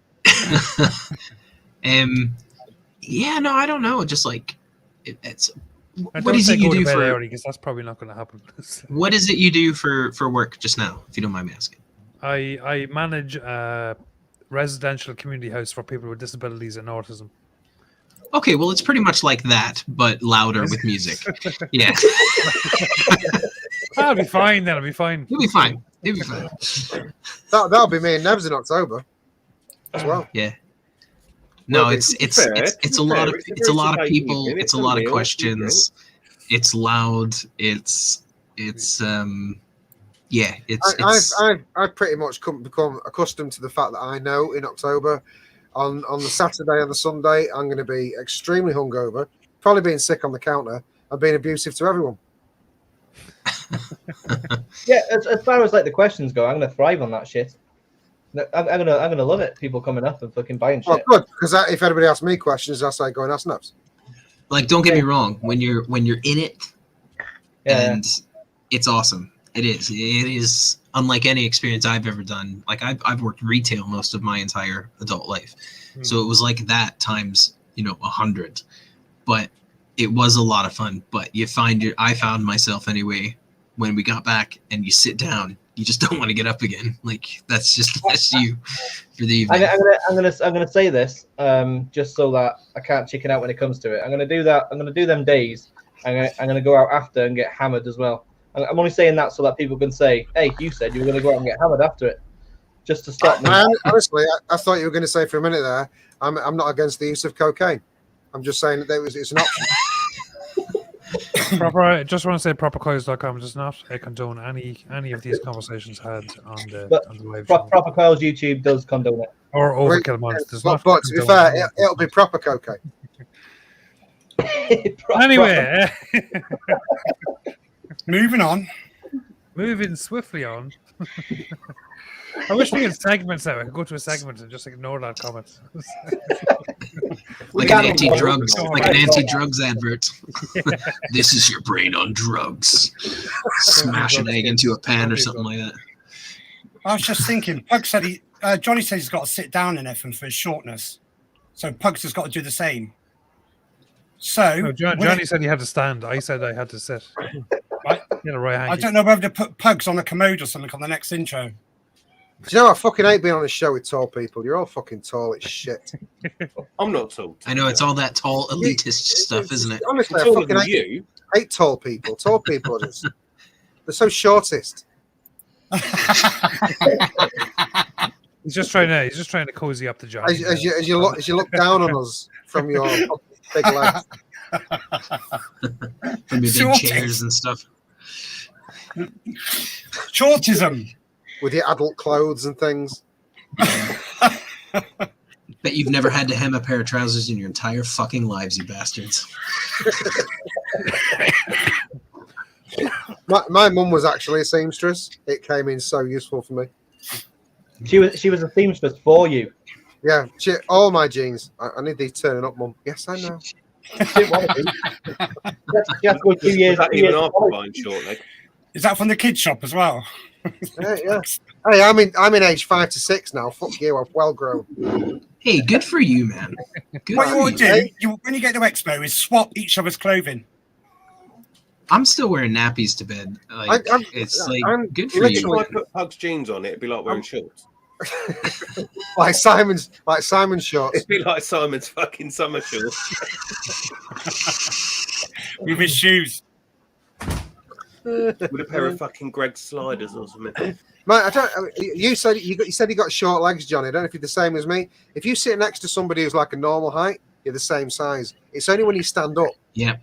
No, I don't know. Just like it's. What is it you do for? Because that's probably not going to happen. What is it you do for work just now, if you don't mind me asking? I manage a residential community house for people with disabilities and autism. Okay, well, it's pretty much like that, but louder with music. Yeah. That'll be fine. That'll be fine. You'll be fine. You'll be fine. That'll be me and Nevs in October as well. Yeah. No, it's a lot of people. It's a lot of questions. It's loud. I've pretty much become accustomed to the fact that I know in October, on the Saturday and the Sunday, I'm going to be extremely hungover, probably being sick on the counter, and being abusive to everyone. As far as like the questions go, I'm going to thrive on that shit. I'm gonna love it. People coming up and fucking buying shit. Well, good, because if anybody asks me questions, I say go and ask Nevs. Like, don't get me wrong. When you're in it, and it's awesome. It is unlike any experience I've ever done. Like I've worked retail most of my entire adult life, so it was like that times 100. But it was a lot of fun. But I found myself anyway when we got back and you sit down. You just don't want to get up again. Like that's you for the evening. I'm gonna say this just so that I can't chicken out when it comes to it. I'm gonna do that. I'm gonna do them days. I'm gonna go out after and get hammered as well. I'm only saying that so that people can say, "Hey, you said you were gonna go out and get hammered after it," just to stop me. Honestly, I thought you were going to say for a minute there, I'm not against the use of cocaine. I'm just saying that it's an option. Just want to say propercoils.com does not condone any of these conversations had on the live show. Proper Coils YouTube does condone it. Or Overkill Mods does not. But to be fair, it'll be proper cocaine. Anyway, moving swiftly on. I wish we had segments now. I could go to a segment and just ignore that comment. Like an anti-drugs advert. Yeah. This is your brain on drugs. Smash an egg into a pan or something like that. I was just thinking, Pug said Johnny said he's got to sit down in everything for his shortness. So Pug's has got to do the same. So no, Johnny said he had to stand. I said I had to sit. Right? I don't know whether to put Pugs on a commode or something on the next intro. Do you know I fucking hate being on a show with tall people? You're all fucking tall. It's shit. I'm not tall. I know it's all that tall elitist stuff, isn't it? Honestly, I fucking hate tall people. Tall people are just they're so shortest. He's just trying to cozy up the Johnny. As you look down on us from your big legs. From your big Shorties. chairs and stuff. Shortism. With your adult clothes and things. Bet you've never had to hem a pair of trousers in your entire fucking lives, you bastards. My mum was actually a seamstress. It came in so useful for me. She was a seamstress for you. Yeah, all my jeans. I need these turning up, mum. Yes, I know. She had to go 2 years. That 2 even years after buying short leg. Is that from the kids shop as well? Yeah. Hey, I'm in age 5 to 6 now. Fuck you, I'm well grown. Hey, good for you, man. Good What for you want you. to do when you get to Expo is swap each other's clothing. I'm still wearing nappies to bed. Like, it's like I'm good for If you. I put Pug's jeans on, it'd be like wearing shorts. like Simon's shorts. It'd be like Simon's fucking summer shorts. With his shoes. With a pair of fucking Greg sliders or something. Mate, you said you got short legs, Johnny. I don't know if you're the same as me. If you sit next to somebody who's like a normal height, you're the same size. It's only when you stand up. Yeah.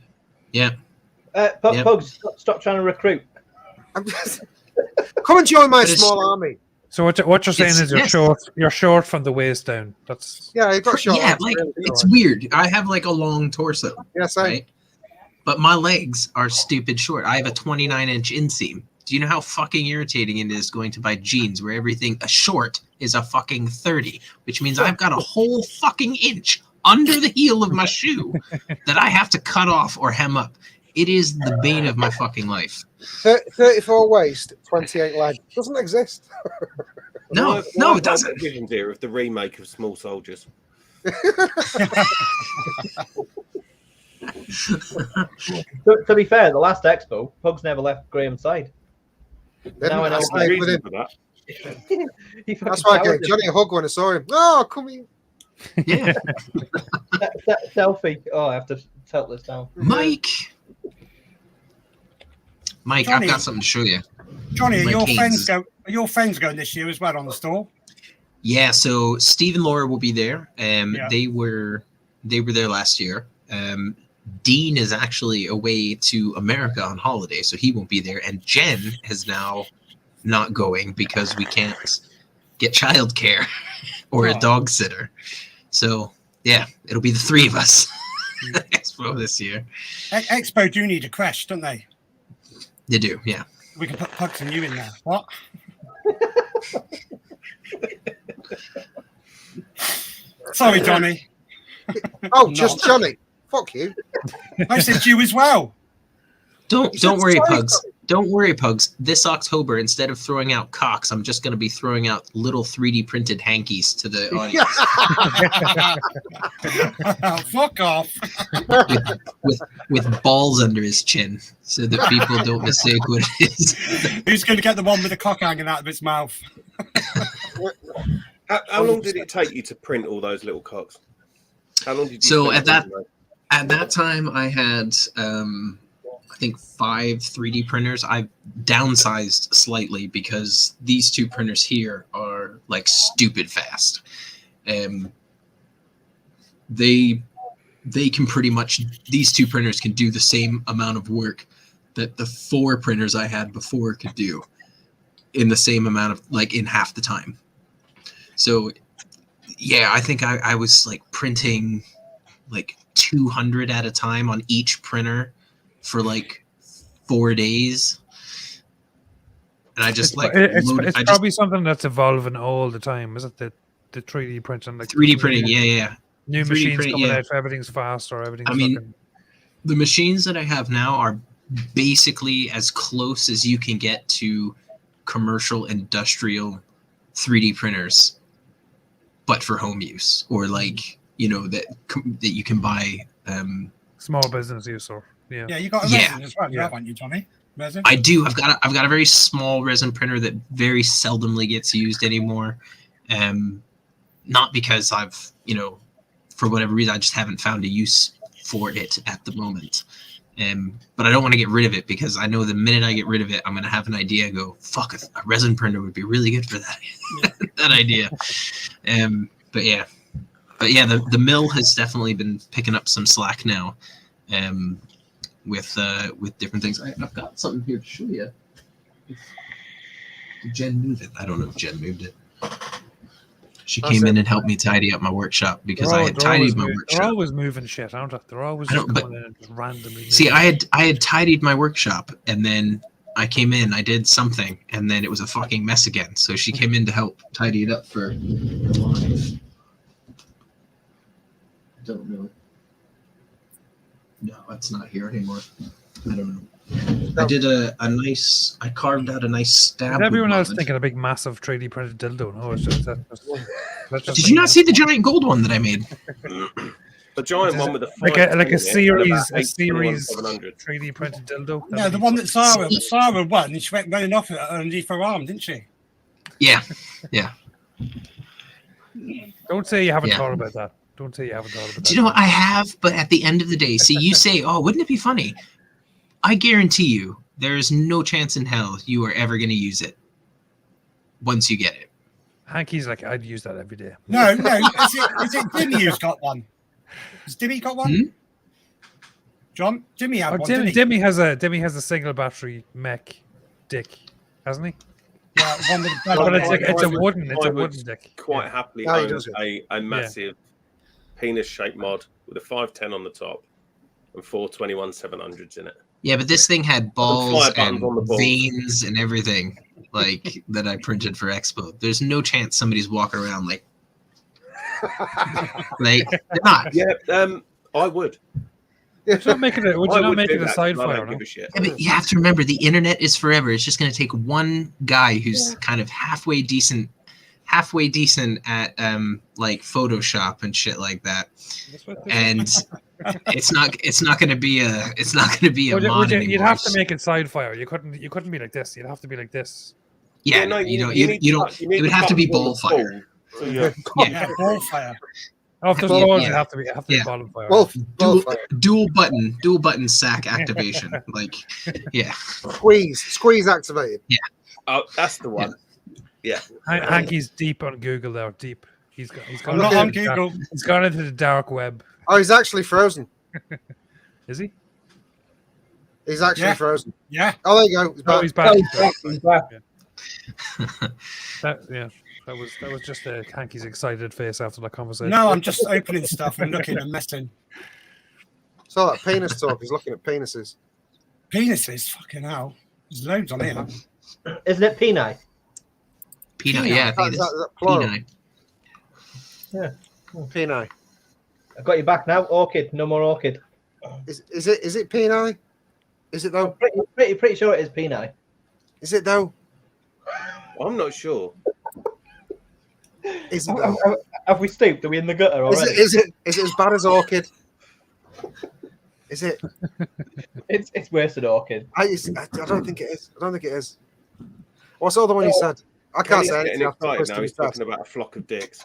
Yeah. Pugs, stop trying to recruit. Come and join my But it's- small army. So what you're saying is Yes. you're short from the waist down. That's Yeah, you've got short Yeah, legs. like really, it's don't weird. I have like a long torso, I? Yeah, same. right? But my legs are stupid short. I have a 29-inch inseam. Do you know how fucking irritating it is going to buy jeans where everything a short is a fucking 30, which means I've got a whole fucking inch under the heel of my shoe that I have to cut off or hem up. It is the bane of my fucking life. 34 waist, 28 leg. Doesn't exist. No, Why no, have it doesn't. Visions here of the remake of Small Soldiers. To be fair, the last Expo, Pugs never left Graham's side. Now I know There's why. a reason for that. He fucking That's why I cowered gave Johnny a hug when I saw him. Oh, come here. Yeah. selfie. Oh, I have to tilt this down. Mike, Johnny. I've got something to show you. Johnny, My canes. are your friends going this year as well on the store? Yeah, so Steve and Laura will be there. Yeah. They were there last year. Dean is actually away to America on holiday, so he won't be there. And Jen is now not going because we can't get childcare or a dog sitter. So yeah, it'll be the three of us at Expo this year. Expo do need a crash, don't they? They do, yeah. We can put Pugs and you in there. What? Sorry, Johnny. Oh, just Johnny. Fuck you. I said you as well. Don't said worry, sorry, Pugs. Don't worry, Pugs. This October, instead of throwing out cocks, I'm just going to be throwing out little 3D printed hankies to the audience Fuck off. with balls under his chin, so that people don't mistake what it is. Who's going to get the one with the cock hanging out of his mouth? How long did it take you to print all those little cocks? How long did you So spend at doing At that time, I had, I think, 5 3D printers. I've downsized slightly because these 2 printers here are like stupid fast. They can pretty much, these 2 printers can do the same amount of work that the 4 printers I had before could do in the same amount of, like, in half the time. So yeah, I think I was like printing like 200 at a time on each printer for like 4 days. And I just like it's probably something that's evolving all the time, is it? The 3D printing, like 3D printing, yeah. new 3D machines printing, coming yeah. out, everything's faster, everything's I mean, looking... The machines that I have now are basically as close as you can get to commercial industrial 3D printers, but for home use, or like, you know, that you can buy. Small business use, or Yeah, you got a Yeah. resin as well, Yeah. haven't you, Johnny? Resin? I do. I've got a very small resin printer that very seldomly gets used anymore. Not because I've, you know, for whatever reason, I just haven't found a use for it at the moment. But I don't want to get rid of it because I know the minute I get rid of it, I'm going to have an idea and go, fuck, a resin printer would be really good for that, that idea. But yeah, the mill has definitely been picking up some slack now with different things. I've got something here to show you. Did Jen move it? I don't know if Jen moved it. She came in and helped me tidy up my workshop because I had tidied my workshop. They're always moving shit, aren't they? They're always just coming in and just randomly. See, I had tidied my workshop, and then I came in, I did something, and then it was a fucking mess again. So she came in to help tidy it up for. I don't know. No, it's not here anymore. I don't know. I did I carved out a nice stab. Is everyone else mod. thinking a big, massive 3D printed dildo? No, it's just that's just Did you not see the giant gold one that I made? The giant one with the like a series 700. 3D printed dildo? No, the one that Sarah won, and she went running off it underneath her arm, didn't she? Yeah. Don't say you haven't thought about that. Don't say you haven't thought about that. Do you know what I have? But at the end of the day, see, you say, "Oh, wouldn't it be funny?" I guarantee you, there is no chance in hell you are ever going to use it once you get it. Hanky's like, I'd use that every day. No. Is it Dimmy who's got one? Has Dimmy got one? John, Dimmy had one. Dimmy has a single battery mech dick, hasn't he? Yeah, one with the but it's a wooden dick. Quite happily own a massive penis-shaped mod with a 510 on the top and 4 21-700s in it. Yeah, but this thing had balls and veins and everything like that I printed for Expo. There's no chance somebody's walking around like they're not. Yeah, I would. Would you not make it a side file? No? Yeah, but you have to remember, the internet is forever. It's just going to take one guy who's kind of halfway decent at like Photoshop and shit like that, and it's not going to be a mod anymore. You'd have to make it side fire. You couldn't be like this. You'd have to be like this. Yeah, no, you don't. It would have to be ball fire. Yeah, ball fire. Oh, if there's balls, it have to be bottom fire. Dual button sack activation. Like, yeah. Squeeze activated. Yeah. Oh, that's the one. Yeah. Hanky's deep on Google now. Deep. He's gone not on Google. He's gone into the dark web. Oh, he's actually frozen. Is he? He's actually frozen. Yeah. Oh, there you go. He's back. He's back. That was just Hanky's excited face after that conversation. No, I'm just opening stuff and looking and messing. So that penis talk. He's looking at penises. Penises, fucking hell. There's loads on here. Isn't it Peni? Peanut, yeah, I think it is. Peanut. Yeah. Peni. I've got you back now. Orchid, no more orchid. Is it Peni? Is it though? Pretty sure it is Peni. Is it though? I'm not sure. Is it though? Have we stooped? Are we in the gutter already? Is it as bad as orchid? Is it? It's worse than orchid. I don't think it is. I don't think it is. What's the other one you said? I can't say anything. Now he's talking about a flock of dicks.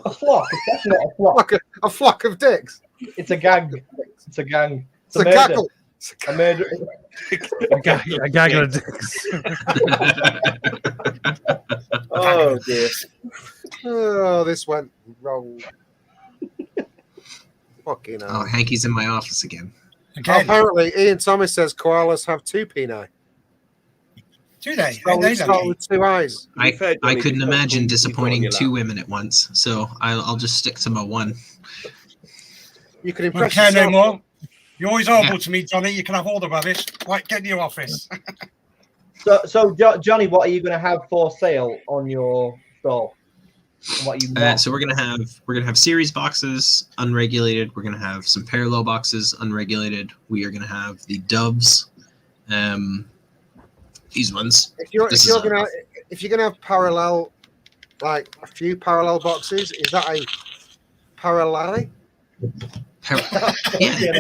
A flock? It's definitely a flock. A flock of dicks. It's a gang. It's a gang. It's a gaggle. A murder. A gaggle of dicks. Oh dear. Oh, this went wrong. Fucking hell. Oh, Hanky's in my office again. Apparently, Ian Thomas says koalas have two peni. Do they? Start with two eyes. I couldn't imagine disappointing two women at once, so I'll just stick to my one. You can impress care no yourself. more. You're always horrible to me, Johnny. You can have all the rubbish. Right, get in your office. So Johnny, what are you going to have for sale on your stall? And what are you so we're gonna have series boxes unregulated. We're gonna have some parallel boxes unregulated. We are gonna have the dubs. These ones. If you're gonna have parallel, like a few parallel boxes, is that a parallel? Yeah.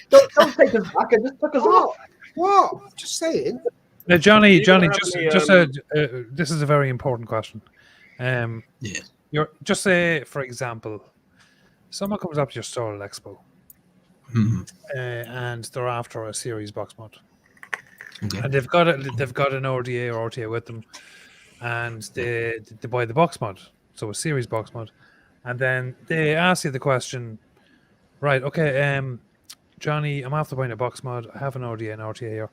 Don't take us back. It just took us off. What? Just saying. Now, Johnny, this is a very important question. Just say, for example, someone comes up to your store at Expo, Mhm. And they're after a series box mod. Okay. And they've got an RDA or RTA with them, and they buy the box mod, so a series box mod, and then they ask you the question, right? Okay, Johnny, I'm after buying a box mod. I have an RDA and RTA here.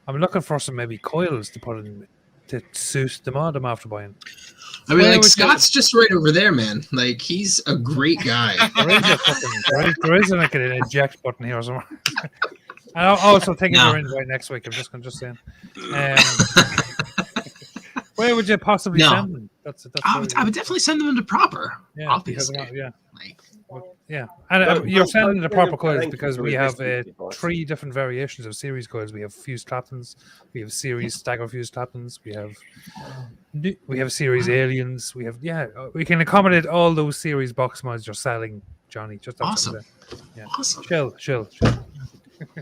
I'm looking for some maybe coils to put in to suit the mod I'm after buying. I mean, Where like would you- Scott's just right over there, man. Like he's a great guy. There is like an eject button here somewhere. And I'm also taking No. your invite next week. I'm just saying. Where would you possibly No. send them? That's I would definitely send them to proper. Yeah, because obviously. like, Like, yeah, and Don't you're sending the send proper them coils blank because to we a have distance device. 3 different variations of series coils. We have fused claptons, we have series stagger fused claptons, we have series aliens. We can accommodate all those series box mods you're selling, Johnny. Just that's awesome. what I'm saying. Yeah. Awesome. Chill.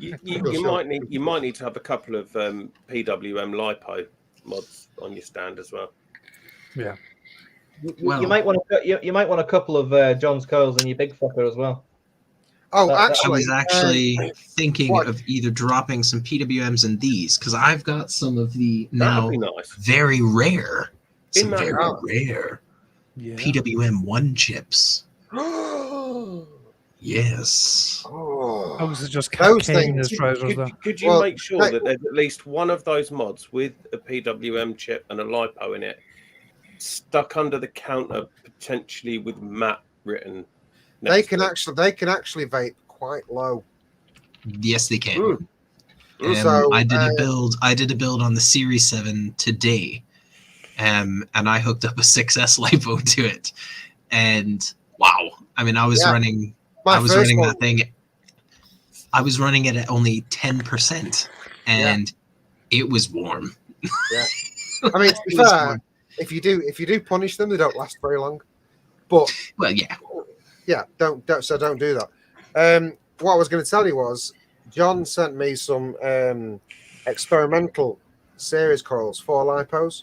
You might need to have a couple of PWM lipo mods on your stand as well. Yeah. Well- You might want a couple of John's coils in your big fucker as well. Oh, I I actually, was actually thinking what? of either dropping some PWMs in these because I've got some of the That'd now be nice. very rare, some In that very house. rare Yeah. PWM1 chips. Yes. oh, I was just Those casing things- his trousers though. Could you Well, make sure that- that there's at least one of those mods with a PWM chip and a lipo in it stuck under the counter, potentially with Matt written? they next can to it? actually vape quite low. Yes, they can. So, I did a build on the Series 7 today, and I hooked up a 6S lipo to it, and wow! I mean, I was Yeah. running My I was first running one, that thing. I was running it at only 10%, and it was warm. I mean, to be It was fair, warm. if you do punish them, they don't last very long. But Well, yeah. yeah, don't do that. What I was going to tell you was John sent me some experimental series coils for lipos,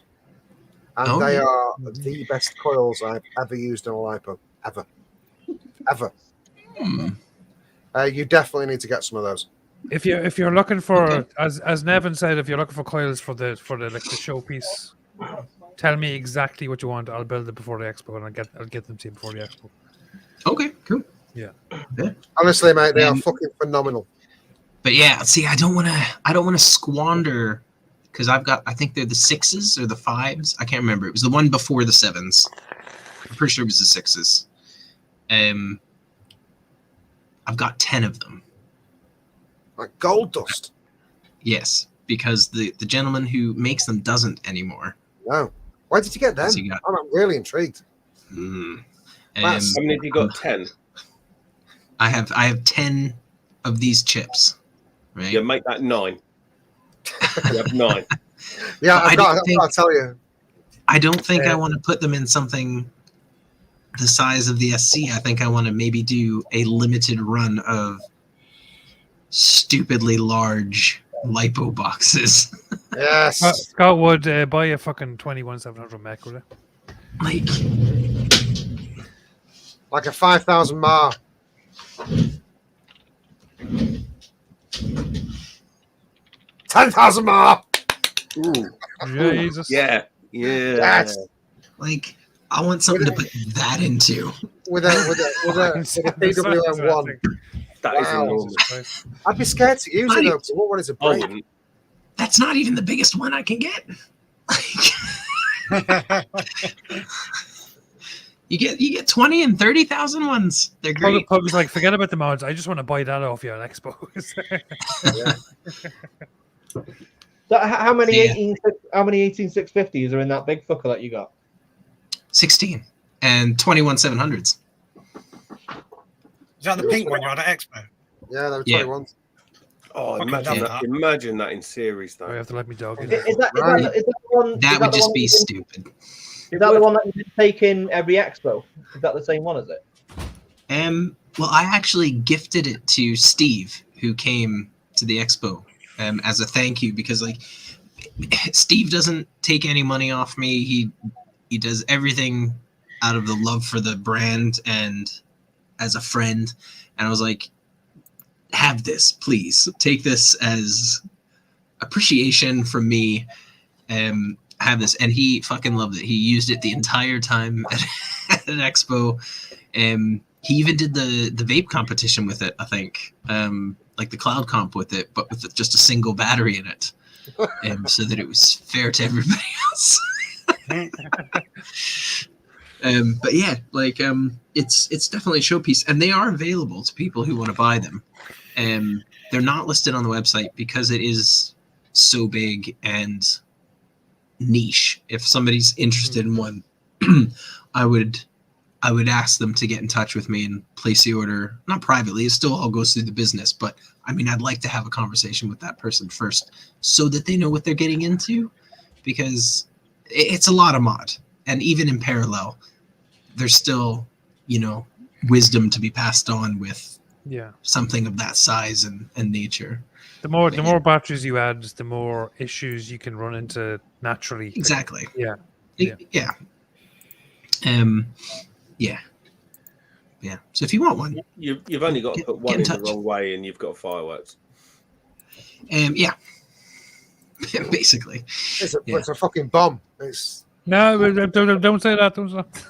and Oh, they yeah. are the best coils I've ever used in a lipo, ever. Hmm. You definitely need to get some of those. If you're looking for, Okay. as Nevin said, if you're looking for coils for the like the showpiece, tell me exactly what you want. I'll build it before the expo, and I'll get them to you before the expo. Okay, cool. Honestly, mate, they are Um, fucking phenomenal. But yeah, see, I don't want to squander because I think they're the 6s or the 5s. I can't remember. It was the one before the 7s. I'm pretty sure it was the 6s. I've got 10 of them. Like gold dust. Yes, because the gentleman who makes them doesn't anymore. No. Why did you get them? What's he got? I'm really intrigued. Mm. That's- How many have you got? 10. I have 10 of these chips. Right? Yeah, make that 9. You have 9. Yeah, But I I've don't got think- to tell you. I don't think I Yeah. want to put them in something the size of the SC. I think I want to maybe do a limited run of stupidly large lipo boxes. Yes. Scott would buy a fucking 21700 mech, would it? Like, Like a 5,000 mar. $10,000 mar. Ooh. Jesus. Yeah. Yes. like I want something to put that into. With a PWM1. That is Wow. enormous. I'd be scared to use it though, because what is a I break? wouldn't. That's not even the biggest one I can get. Like, you get 20 and 30,000 ones. They're great. Pug's like, forget about the mods. I just want to buy that off you at Expo. So how many Yeah. 18650s are in that big fucker that you got? 16 and 21 700s. Is that the pink one you had at Expo? Yeah, they were Yeah. 21s. Oh, Fucking imagine love that. that. Imagine that in series, You though. have to let me dog in. Is that Right. the one? That would just be stupid. stupid. Is that the one that you did take in every Expo? Is that the same one? Is it? Well, I actually gifted it to Steve, who came to the expo, as a thank you because, like, Steve doesn't take any money off me. He does everything out of the love for the brand and as a friend. And I was like, have this, please. Take this as appreciation from me. Have this. And he fucking loved it. He used it the entire time at an expo. He even did the vape competition with it, I think. Like the cloud comp with it, but with just a single battery in it. So that it was fair to everybody else. But yeah, like it's definitely a showpiece, and they are available to people who want to buy them. They're not listed on the website because it is so big and niche. If somebody's interested in one, I would ask them to get in touch with me and place the order. Not privately, it still all goes through the business, but I mean, I'd like to have a conversation with that person first so that they know what they're getting into, because it's a lot of mod. And even in parallel, there's still, wisdom to be passed on with something of that size and nature. The more batteries you add, the more issues you can run into naturally. Exactly. Yeah. So if you want one, you've only got to put one in the wrong way, and you've got fireworks. Basically, it's a fucking bomb. It's No, don't say that. Don't say that.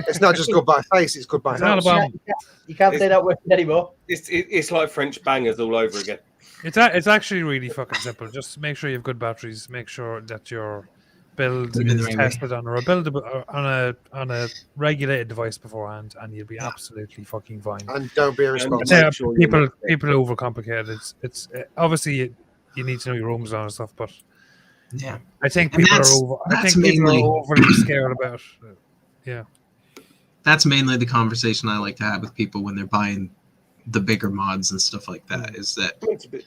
it's not just goodbye face; it's goodbye It's not a house. bomb. You can't say that word anymore. It's like French bangers all over again. It's actually really fucking simple. Just make sure you have good batteries. Make sure that your build is tested on a regulated device beforehand, and you'll be absolutely fucking fine. And don't be irresponsible. People overcomplicate it. It's obviously you need to know your own zone and stuff, but yeah, I think people are overly scared about. That's mainly the conversation I like to have with people when they're buying the bigger mods and stuff like that. Is that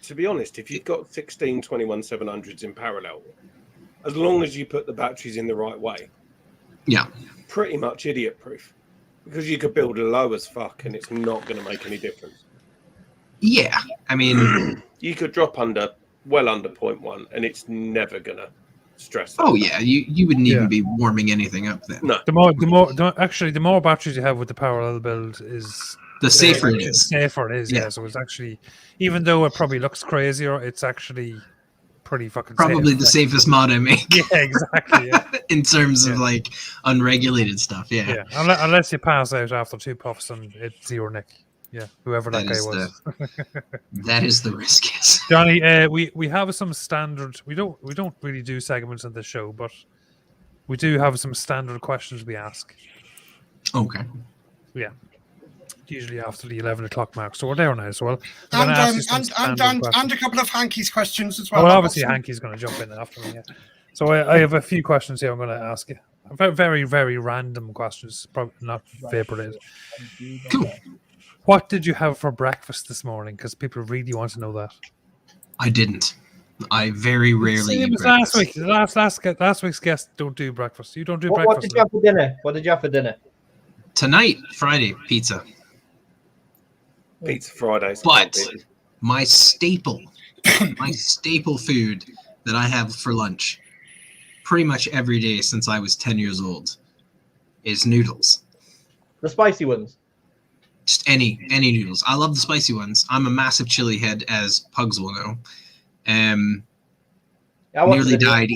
to be honest, if you've got 16 21700s in parallel, as long as you put the batteries in the right way, pretty much idiot proof, because you could build a low as fuck and it's not going to make any difference. Yeah, I mean, you could drop under 0.1 and it's never going to stress. Oh yeah, you wouldn't even be warming anything up then. No, the more batteries you have with the parallel build is the safer it is. Safer it is, yeah. So it's actually, even though it probably looks crazier, it's actually pretty fucking probably safe. The safest mod I make. Yeah, exactly. Yeah. In terms of like unregulated stuff, yeah. Unless you pass out after 2 puffs and it's zero nick. Yeah, whoever that guy was. That is the risk, yes. Johnny, we have some standard. We don't really do segments on this show, but we do have some standard questions we ask. Okay. Yeah. Usually after the 11 o'clock mark, so we're there now. So and a couple of Hanky's questions as well. Well, obviously Hanky's going to jump in after me. Yeah. So I have a few questions here. I'm going to ask you. Very, very random questions, probably not vape related. Cool. What did you have for breakfast this morning? Because people really want to know that. I didn't. I very rarely eat breakfast. Last week. Last week's guest don't do breakfast. You don't do breakfast. What did you have for dinner? What did you have for dinner? Tonight, Friday, pizza. Pizza Fridays. But my staple food that I have for lunch pretty much every day since I was 10 years old is noodles. The spicy ones? Just any noodles. I love the spicy ones. I'm a massive chili head, as pugs will know. Nearly died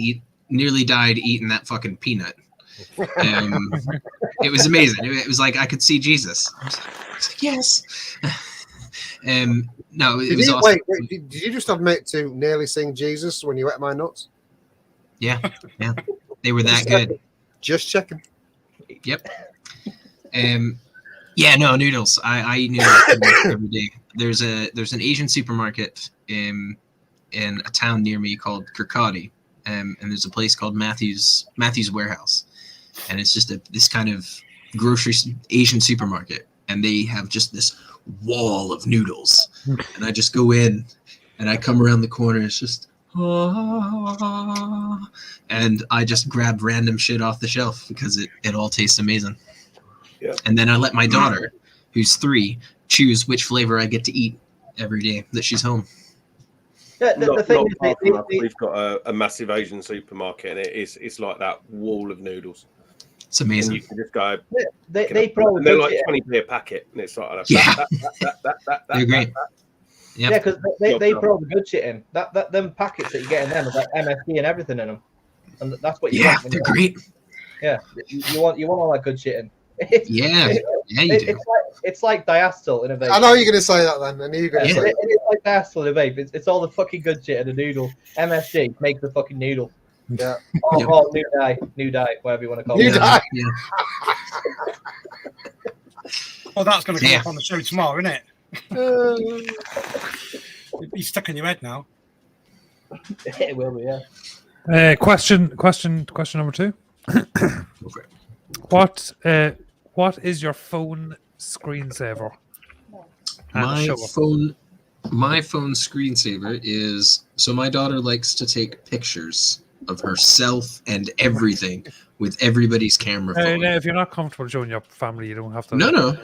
eating that fucking peanut. It was amazing. It was like I could see Jesus. I was like, yes. No, it was awesome. Wait, did you just admit to nearly seeing Jesus when you ate my nuts? Yeah. They were that good. Just checking. Yep. Yeah, no, noodles. I eat noodles every day. There's an Asian supermarket in a town near me called Kirkcaldy, and there's a place called Matthew's Warehouse, and it's just this kind of grocery Asian supermarket, and they have just this wall of noodles, and I just go in, and I come around the corner, it's just and I just grab random shit off the shelf because it all tastes amazing. Yeah. And then I let my daughter, who's 3, choose which flavor I get to eat every day that she's home. Yeah, the thing is, we've got a massive Asian supermarket, and it's like that wall of noodles. It's amazing. And you can just go. They probably they're like 20p a packet, and it's like yeah, they're great. Yeah, because they put all the good shit in. Them packets that you get in them have like MSG and everything in them, and that's what you want. They're great. Yeah, you want all that good shit in. Yeah, you do. It's like diacetyl in a vape. I know you're going to say that then. I knew you were going to say that. It's like diacetyl in a vape. It's all the fucking good shit in a noodle. MSG makes the fucking noodle. Yeah. Oh, new dye, whatever you want to call it. New dye. Yeah. Well, that's going to come up on the show tomorrow, isn't it? It'll be stuck in your head now. It will be, yeah. Question number 2. What is your phone screensaver? My phone screensaver is, so my daughter likes to take pictures of herself and everything with everybody's camera phone. If you're not comfortable showing your family, you don't have to. No.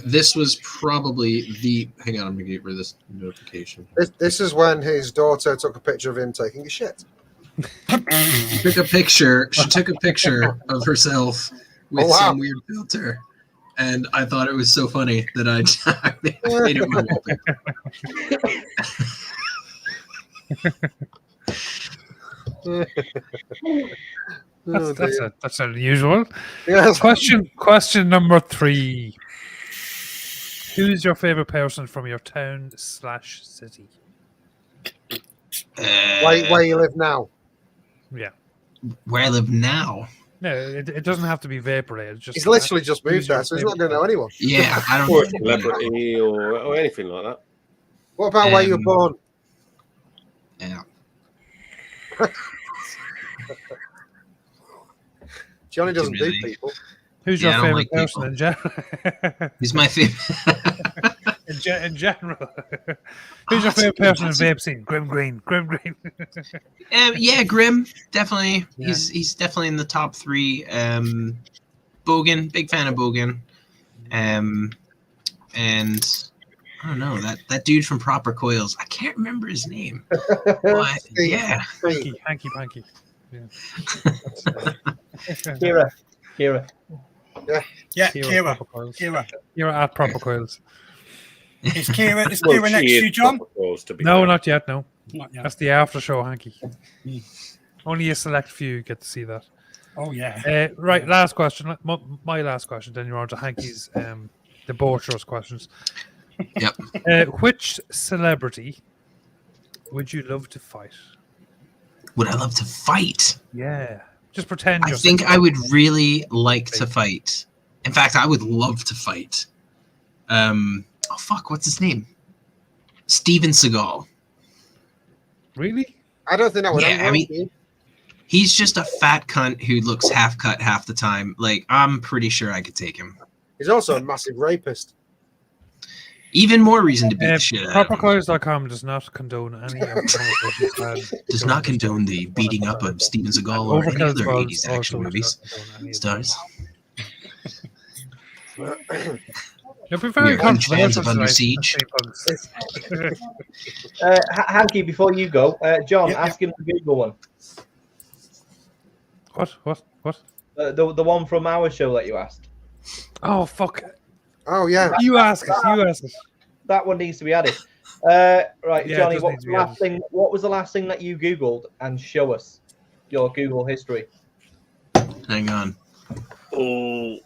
This was probably the. Hang on, I'm gonna get rid of this notification. This is when his daughter took a picture of him taking a shit. She took a picture of herself with some weird filter, and I thought it was so funny that I made it my wallpaper. That's unusual. Yes. Question number 3. Who's your favorite person from your town/city? Where you live now? Yeah. Where I live now. No, it doesn't have to be vape related. He's literally just moved there, so he's not going to know anyone. Yeah, I don't Or a celebrity or anything like that. What about where you were born? Yeah. Johnny doesn't do people. Who's your I don't favorite like person in general? He's my favorite. in general. Who's your favorite person in vape scene? Grim Green. Yeah, Grim, definitely. Yeah. He's definitely in the top 3. Bogan, big fan of Bogan. And I don't know, that dude from Proper Coils. I can't remember his name. But, yeah. Hanky Panky. Yeah. Kira. Yeah, Proper Coils. Kira. You're at Proper Coils. Is Kira next She to you, is John? proper Coils, to be No, fair. not yet. No, Not yet. that's the after show, Hanky. Only a select few get to see that. Oh, yeah. Right, last question. My last question. Then you're on to Hanky's. The board shows questions. Yep. Which celebrity would you love to fight? Would I love to fight? Yeah, just pretend. I think I would really like to fight. In fact, I would love to fight. Oh fuck, what's his name? Steven Seagal. Really? I don't think that would Yeah, ever I mean- work, dude. He's just a fat cunt who looks half cut half the time. Like, I'm pretty sure I could take him. He's also a massive rapist. Even more reason to beat the shit out of him. Propercoils.com does not condone any of the conversations had. Does not condone the beating up of Steven Seagal or any Overkill other Mods 80s also action does movies. not condone any of Stars. You'll be very We are huge fans controversial of Under tonight, Siege. Pugs. Hanky, before you go, John, Yeah, ask him the Google one. What? The one from our show that you asked. Oh fuck! Oh yeah. You ask us. That one needs to be added. Right, Yeah, it Johnny, does what need was, to the be last thing, what was the last thing that you Googled? And show us your Google history. Hang on. Oh,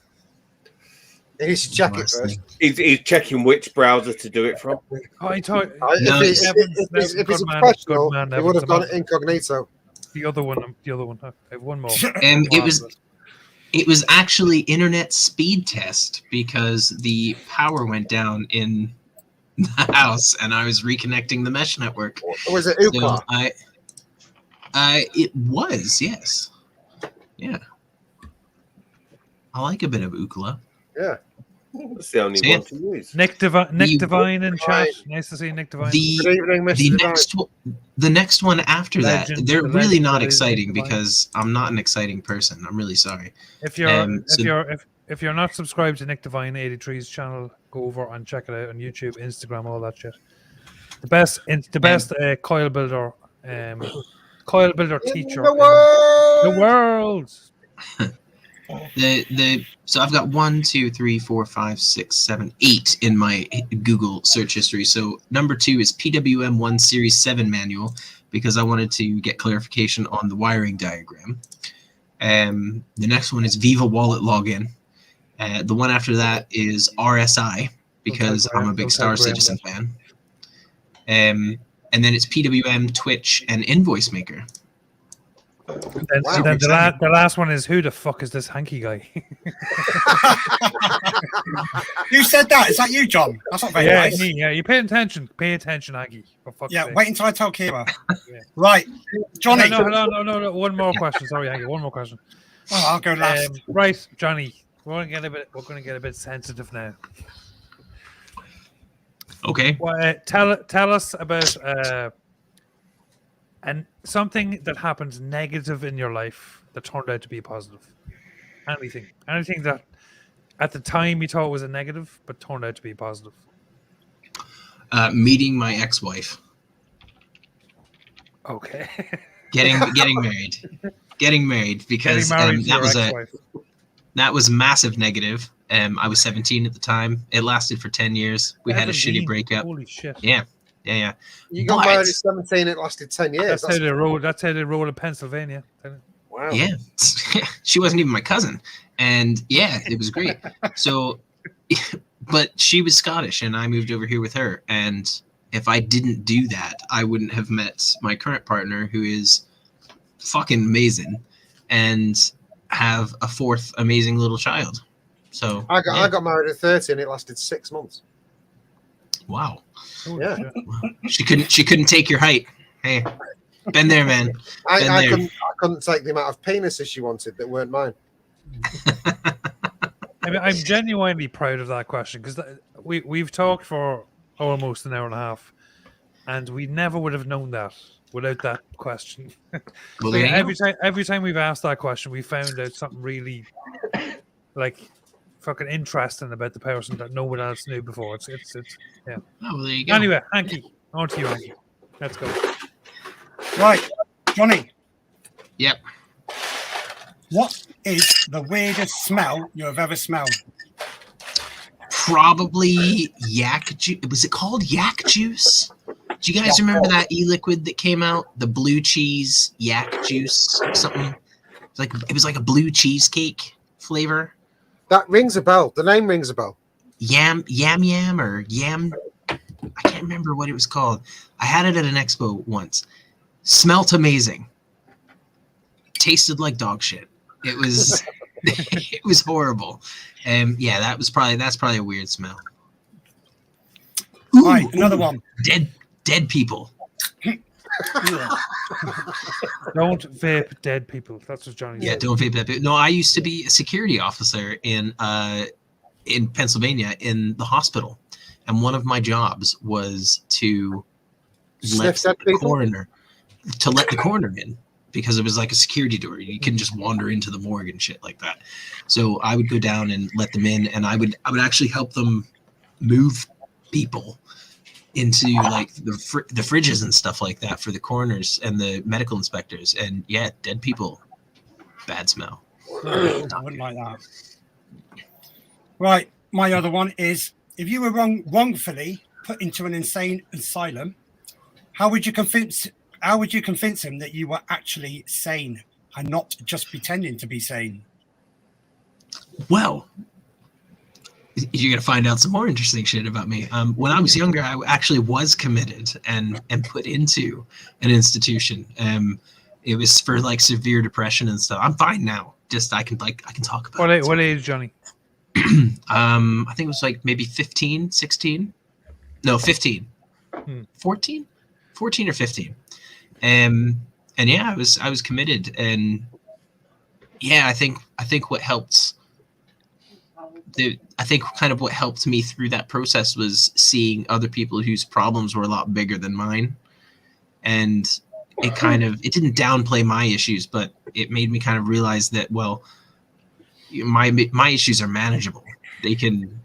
He needs to check it Last first. thing. he's checking which browser to do it from. I thought No, If Nevin's it's good man, professional, good man, he would have Nevin's done it incognito. the other one. I have one more. It was actually internet speed test because the power went down in the house and I was reconnecting the mesh network. Or was it So Ookla? it was, yes. Yeah. I like a bit of Ookla. Yeah. That's the only See one it? to use. Nick Devine in chat. Right. Nice to see Nick Devine. Good evening, Mr. The next one after Legend, that, they're the really legend not that is exciting Nick Devine. because I'm not an exciting person. I'm really sorry. If you're so- if you're not subscribed to Nick Devine 83's channel, go over and check it out on YouTube, Instagram, all that shit. The best coil builder teacher The world. in the world. So I've got 1, 2, 3, 4, 5, 6, 7, 8 in my Google search history. So number 2 is PWM1 Series 7 manual, because I wanted to get clarification on the wiring diagram. The next one is Viva Wallet login. The one after that is RSI, because I'm a big Star Citizen fan. And then it's PWM, Twitch, and Invoice Maker. And then the last one is, who the fuck is this hanky guy? Who said that? Is that you, John? That's not very nice. Me, yeah. You pay attention, Aggie. For fuck's sake. Wait until I tell Kira. Right, Johnny. No. One more question. Sorry, Aggie. One more question. Oh, I'll go last. Right, Johnny. We're going to get a bit sensitive now. Okay. Well, tell us about and something that happened negative in your life that turned out to be positive. Anything that at the time you thought was a negative but turned out to be positive. Meeting my ex-wife. Okay. Getting married because that was a massive negative. I was 17 at the time. It lasted for 10 years. We had a shitty breakup. Holy shit. Yeah. You got married at 17, it lasted 10 years. That's how they rolled in Pennsylvania. Wow. Yeah. She wasn't even my cousin. And yeah, it was great. So, but she was Scottish and I moved over here with her. And if I didn't do that, I wouldn't have met my current partner, who is fucking amazing, and have a fourth amazing little child. So I got married at 30 and it lasted 6 months. Wow. Yeah. She couldn't take your height. Hey, been there, man. I couldn't take the amount of penises she wanted that weren't mine. I mean, I'm genuinely proud of that question, because we've talked for almost an hour and a half, and we never would have known that without that question. Well, every time we've asked that question, we found out something really fucking interesting about the person that no one else knew before. It's yeah. Oh, well, there you go. Anyway, Hanky, on to you, Hanky. Let's go. Right, Johnny. Yep. What is the weirdest smell you have ever smelled? Probably yak juice. Was it called yak juice? Do you guys remember that e-liquid that came out? The blue cheese yak juice or something? It was like a blue cheesecake flavor. That rings a bell. The name rings a bell. Yam or yam. I can't remember what it was called. I had it at an expo once. Smelt amazing. Tasted like dog shit. It was it was horrible. Yeah, that's probably a weird smell. All right, another one. Dead people. Don't vape dead people. That's what Johnny said. Yeah, don't vape dead people. No, I used to be a security officer in Pennsylvania in the hospital, and one of my jobs was to let the coroner in, because it was like a security door. You couldn't just wander into the morgue and shit like that. So I would go down and let them in, and I would actually help them move people into like the fridges and stuff like that for the coroners and the medical inspectors. And yeah, dead people, bad smell. I wouldn't like that. Right, my other one is, if you were wrongfully put into an insane asylum, how would you convince him that you were actually sane and not just pretending to be sane? Well, you're gonna find out some more interesting shit about me. When I was younger, I actually was committed and put into an institution. It was for like severe depression and stuff. I'm fine now. Just I can talk about it. What age, Johnny? I think it was like maybe 15, 16. No, 15. 14 or 15. And yeah, I was committed, and yeah, I think what helped. I think kind of what helped me through that process was seeing other people whose problems were a lot bigger than mine, and it didn't downplay my issues, but it made me kind of realize that, well, my issues are manageable. I can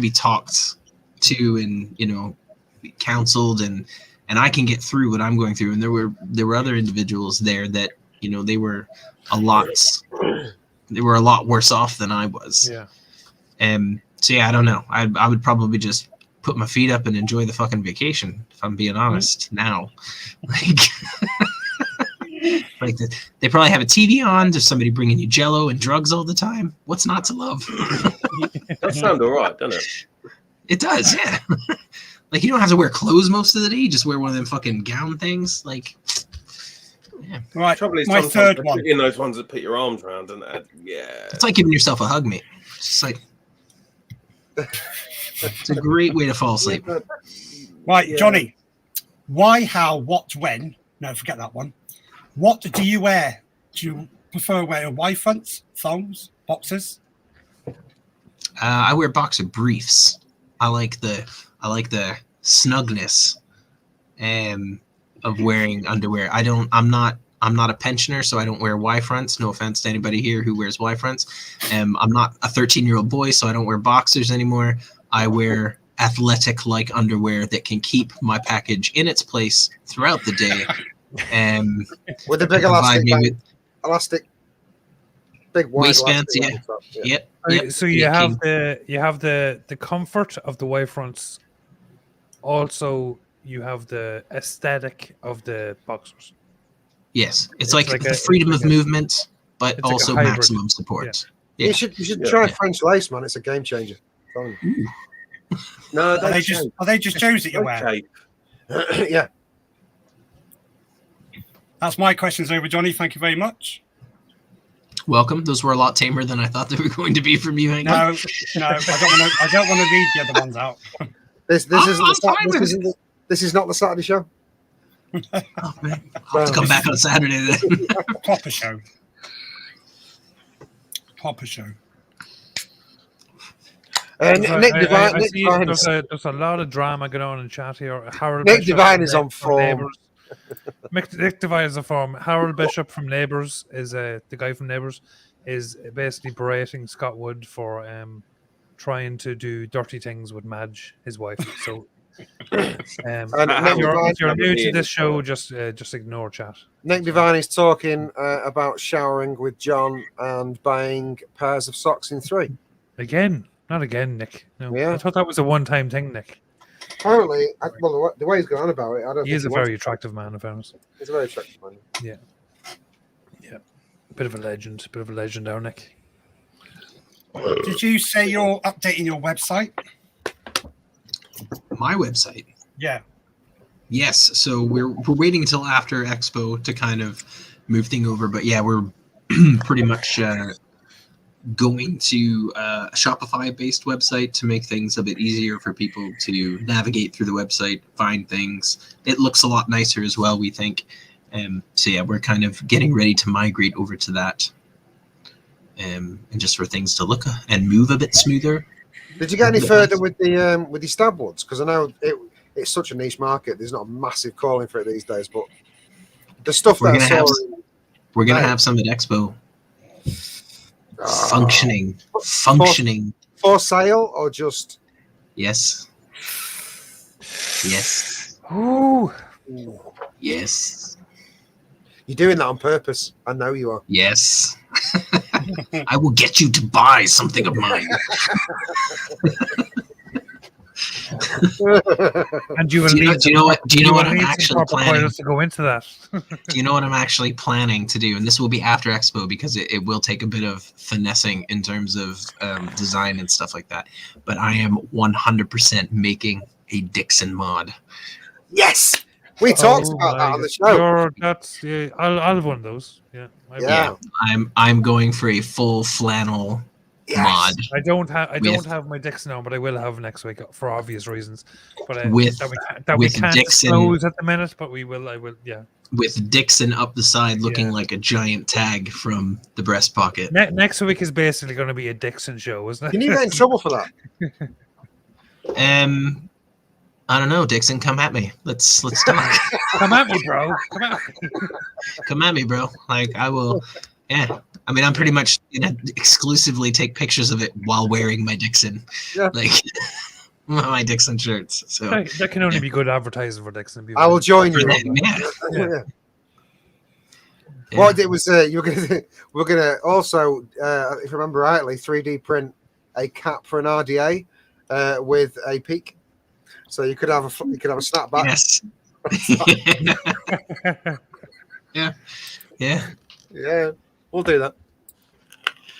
be talked to and counseled, and I can get through what I'm going through. And there were other individuals there that they were a lot they were a lot worse off than I was. Yeah. So yeah, I don't know. I would probably just put my feet up and enjoy the fucking vacation, if I'm being honest. Now, like, like they probably have a TV on. There's somebody bringing you Jello and drugs all the time. What's not to love? That sounds all right, doesn't it? It does, yeah. Like, you don't have to wear clothes most of the day. You just wear one of them fucking gown things. Like, yeah. Right, Trouble is, my sometimes third they're one. in those ones that put your arms around, and yeah, It's like giving yourself a hug, mate. It's just like, it's a great way to fall asleep. Right, Yeah. Johnny. Why, how, what, when? No, forget that one. What do you wear? Do you prefer wearing Y fronts, thongs, boxers? I wear boxer briefs. I like the snugness of wearing underwear. I'm not a pensioner, so I don't wear Y fronts. No offense to anybody here who wears Y fronts. I'm not a 13-year-old boy, so I don't wear boxers anymore. I wear athletic-like underwear that can keep my package in its place throughout the day. With the big provide me with elastic, big wide waistbands. elastic Yeah. on top, Yep. So you have the comfort of the Y fronts. Also, you have the aesthetic of the boxers. Yes, it's It's like like the a- freedom it's of like a- movement, but it's like a also hybrid. maximum support. Yeah. You should Yeah. try French lace, man. It's a game changer. I'm telling no, Are they just shoes that you wear? Okay. you. Yeah. That's my questions over, Johnny. Thank you very much. Welcome. Those were a lot tamer than I thought they were going to be from you, Hank. No, I don't want to read the other ones out. This I'm isn't the fine with this is not the Saturday show. Oh, man. I'll have to come back on Saturday then. Proper show. Proper show. Nick Devine. I Nick see Devine there's a lot of drama going on in chat here. Harold Nick Bishop Devine from is on from form. Neighbours. Nick Devine is on form. Harold Bishop from Neighbours is the guy from Neighbours is basically berating Scott Wood for trying to do dirty things with Madge, his wife. So And if you're new to this show, just ignore chat. Nick Devine is talking about showering with John and buying pairs of socks in 3. Again, not again, Nick. No, Yeah. I thought that was a one-time thing, Nick. Apparently, the way he's going on about it, I don't. He think is a wants very it. attractive man, in fairness. He's a very attractive man. Bit of a legend, our Nick. Did you say you're updating your website? My website. Yeah. Yes. So we're waiting until after Expo to kind of move thing over. But yeah, we're pretty much going to a Shopify-based website to make things a bit easier for people to navigate through the website, find things. It looks a lot nicer as well, we think. So yeah, we're kind of getting ready to migrate over to that, and just for things to look and move a bit smoother. Did you get any further with the stab woods? Because I know it's such a niche market. There's not a massive calling for it these days. But the stuff We're that gonna I have saw, we're gonna Right. have some at Expo Ah. functioning. for sale or just Yes. Yes. Ooh. Yes. you're doing that on purpose. I know you are. Yes. I will get you to buy something of mine. And you will Do you know, need do you know what? Do you know will what I'm need some actually proper planning? pilots to go into that. Do you know what I'm actually planning to do? And this will be after Expo because it will take a bit of finessing in terms of design and stuff like that. But I am 100% making a Dixon mod. Yes, we talked Oh about that my on the God. show. I'll have one of those. Yeah. I will. Yeah. I'm going for a full flannel Yes. mod I don't With- have my Dixon on, but I will have next week for obvious reasons. But With- that we with can't Dixon- disclose at the minute. But we will. I will. Yeah. with Dixon up the side looking Yeah. like a giant tag from the breast pocket. Next week is basically going to be a Dixon show, isn't it? Can you get in trouble for that? I don't know, Dixon, come at me. Let's talk. Come at me, bro. Come at me. Come at me, bro. Like I will. Yeah. I mean, I'm pretty much gonna exclusively take pictures of it while wearing my Dixon, Yeah. like my Dixon shirts. So That can only be good advertising for Dixon. I will join you. for them, yeah. Yeah. Yeah. What it was, we're gonna also, if I remember rightly, 3D print a cap for an RDA with a peak, so you could have a snapback. Yes. Yeah. Yeah. Yeah, we'll do that.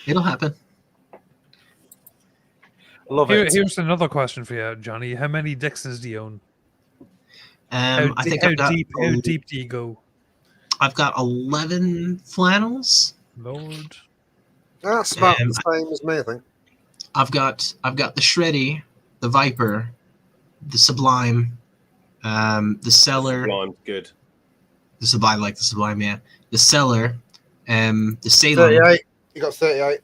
It'll happen. Love it. Here's another question for you, Johnny. How many Dixons do you own? I think how I've got deep do you go? I've got 11 flannels. Lord. That's about the same as me, I think. I've got the Shreddy, the Viper, the Sublime, the Cellar. Sublime's good. The Sublime, like the Sublime, yeah. The Cellar, the Salem, 38. You got 38.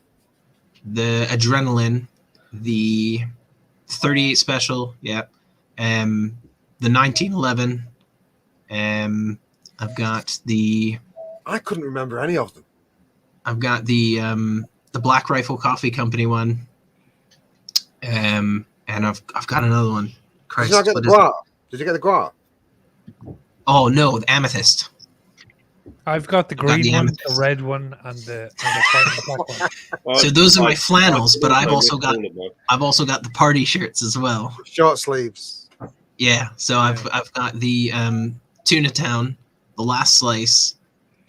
the Adrenaline, the 38 Special, yeah. The 1911. I've got the. I couldn't remember any of them. I've got the Black Rifle Coffee Company one. And I've got another one. Christ, Did you not get the guar? Did you get the guar? Oh no, the Amethyst. I've got the green one, Amethyst. the red one, and the black one. So those are my flannels, but I've also got the party shirts as well. Short sleeves. Yeah, so I've got the Tuna Town, the Last Slice,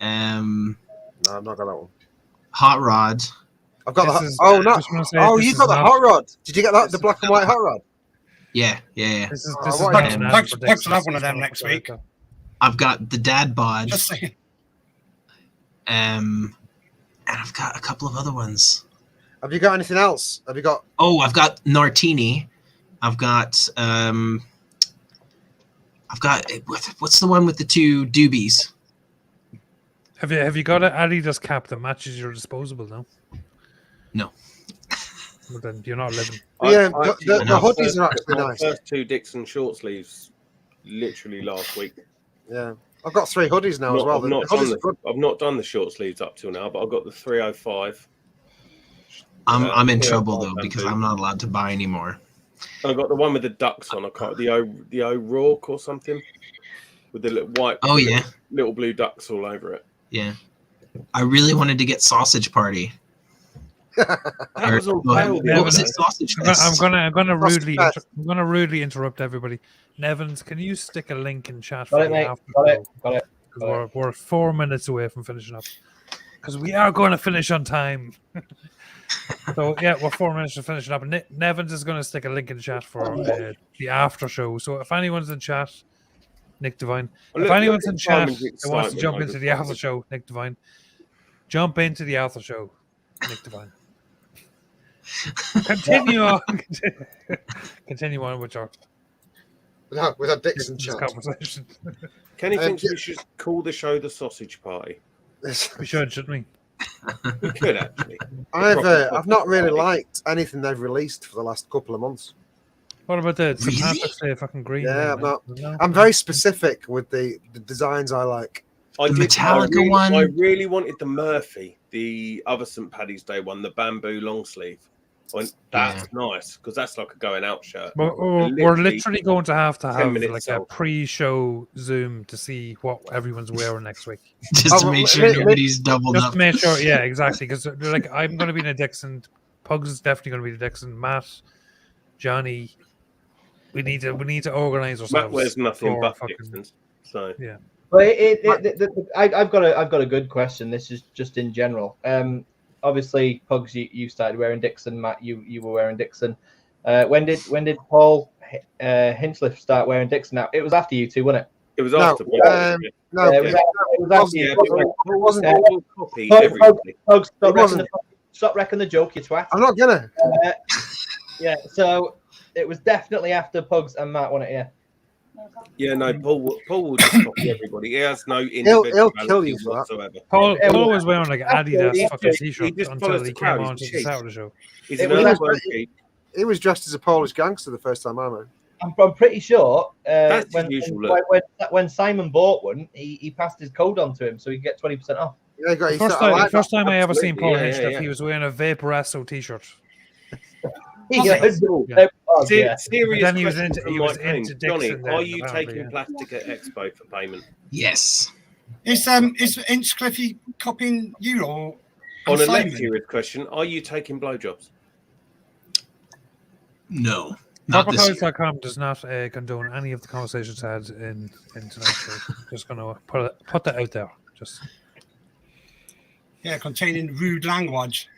No, I've not got that one. Hot Rod. I've got This the. is- just wanna say Oh, this you is got the not- hot rod. Did you get that? The black and white hot rod. Yeah. This is what not is an it? ad Plugs for will Dixons, have one of it's them not next for week. America. I've got the Dad Bod. Just saying. And I've got a couple of other ones. Have you got anything else? Have you got? Oh, I've got Nartini. I've got what's the one with the two doobies? Have you got an Adidas cap that matches your disposable now? No. Well, then you're not living. Yeah, I the hoodies are actually my nice. first two Dixon short sleeves literally last week. Yeah, I've got 3 hoodies now as well. I've not The hoodies done are good. I've not done the short sleeves up till now, but I've got the 305. I'm in Yeah, trouble I'll though do. because I'm not allowed to buy anymore. I got the one with the ducks on. I can't the O'Rourke or something with the little white. Oh, yeah. little blue ducks all over it. Yeah. I really wanted to get Sausage Party. That was on What sale the Yeah, other was day. it? Sausage I'm Fest? gonna rudely Fest. I'm gonna rudely interrupt everybody. Nevins, can you stick a link in chat Got for it, the mate. after Got it. show? Got it. 'Cause we're 4 minutes away from finishing up. Because we are going to finish on time. So yeah, we're 4 minutes from finishing up. Nevins is going to stick a link in chat for the after show. So if anyone's in chat, Nick Devine. Well, If look anyone's at in chat Simon's that wants to excitement jump over into the Sausage. after show, Nick Devine, jump into the after show, Nick Devine. Continue on. Continue on with our with a Dixon this chat. conversation. Kenny Um, thinks we should call the show the Sausage Party. We should, shouldn't we? We could actually. I've not really liked anything they've released for the last couple of months. What about the Really? St. Patrick's Day fucking green? Yeah, thing, I'm man? I'm very specific with the designs I like. I The did. Metallica one? I really wanted the Murphy, the other St. Paddy's Day one, the bamboo long sleeve. That's nice because that's like a going out shirt. We're literally going to have 10 minutes like a old. pre-show Zoom to see what everyone's wearing next week. Just to Oh, make well, sure let- nobody's doubled Just up. to make sure, yeah, exactly. Because like I'm going to be in a Dixon, Pugs is definitely going to be the Dixon. Matt, Johnny, we need to organize ourselves. Matt wears nothing for but fucking- Dixons. So But I've got a good question. This is just in general. Obviously, Pugs, you started wearing Dixon. Matt, you were wearing Dixon. When did Paul Hinchliffe start wearing Dixon? Now it was after you two, wasn't it? it was No, after. No, it was after Yeah, you. Paul wasn't Uh, a copy Pugs, everybody. Pugs, It wasn't. stop wrecking the joke, you twat. I'm not gonna. Yeah, so it was definitely after Pugs and Matt, wasn't it? Yeah. Yeah, no, Paul will just copy everybody. He has no He'll individuality kill you for that. whatsoever. Paul Yeah, well, was wearing like Adidas he fucking just t-shirt follows until the he crowd, came he's on to the cheap. Saturday show. He's It an was Overkill actually- He was dressed as a Polish gangster the first time I met him. I'm pretty sure That's his usual look. when Simon bought one, he passed his code on to him so he could get 20% off. Yeah, he got, he First said, I time, like first that. time I ever seen Absolutely, Paul yeah, Hinchliffe, yeah. he was wearing a Vaporesso t-shirt. Yeah. Yeah. Oh, yeah. Serious Then he was question into- from he my was friend. into Johnny, Dixon are then, you apparently, taking yeah. plastic at Expo for payment? Yes. Is Inchcliffy copying you or On a Simon? next serious question, are you taking blowjobs? No, not this year. Propercoils.com does not condone any of the conversations had in tonight's show. Just going to put that out there. Just containing rude language.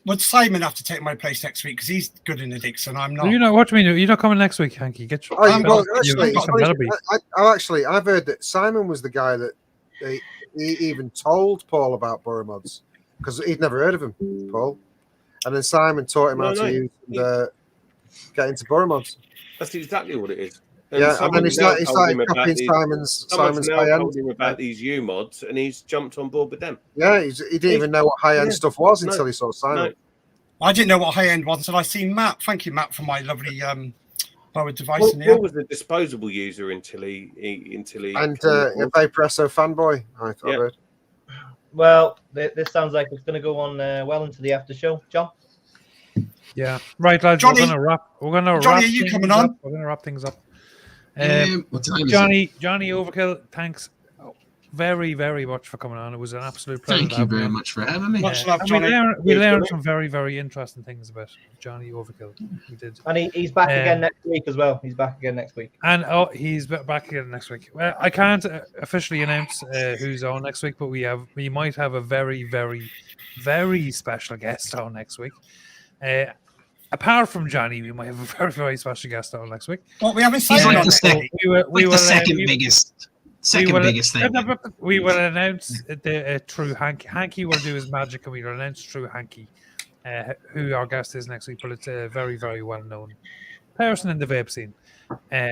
Would Simon have to take my place next week because he's good in addicts and I'm not? You know what do you mean? You're not coming next week, Hanky. Get your. I've heard that Simon was the guy that he even told Paul about Borough Mods because he'd never heard of him, Paul. And then Simon taught him how to use and get into Borough Mods. That's exactly what it is. And and then he started copying Simon's high end. Told him about these U mods, and he's jumped on board with them. Yeah, he didn't even know what high end stuff was until he saw Simon. I didn't know what high end was until I seen Matt. Thank you, Matt, for my lovely power device. Paul was a disposable user until he and a Vaporesso fanboy. I thought. Well, this sounds like it's going to go on well into the after show, John. Yeah, right, lads. Johnny, we're going to wrap. Johnny, are you coming on? We're going to wrap things up. What time is Johnny it? Overkill, thanks very, very much for coming on. It was an absolute pleasure. Thank you very much for having me. Much love, Johnny. We learned some very, very interesting things about Johnny Overkill. We did. And he's back again next week as well. He's back again next week. And he's back again next week. Well, I can't officially announce who's on next week, but we might have a very, very, very special guest on next week. Apart from Johnny, we might have a very, very special guest on next week. Well, we haven't seen He's like him. the second, biggest thing. We will announce the true Hanky. Hanky will do his magic, and we will announce true Hanky, who our guest is next week. But it's a very, very well-known person in the vape scene.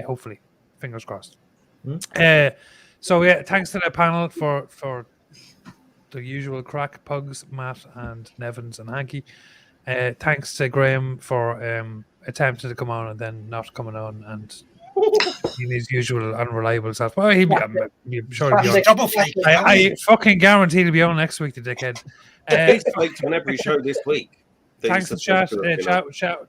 Hopefully, fingers crossed. So yeah, thanks to the panel for the usual crack, Pugs, Matt, and Nevins and Hanky. Thanks to Graham for attempting to come on and then not coming on and in his usual unreliable self. Well, I'm sure he'll be on. Double fake. I fucking guarantee he'll be on next week, the dickhead. He's faked on every show this week. Thanks to chat.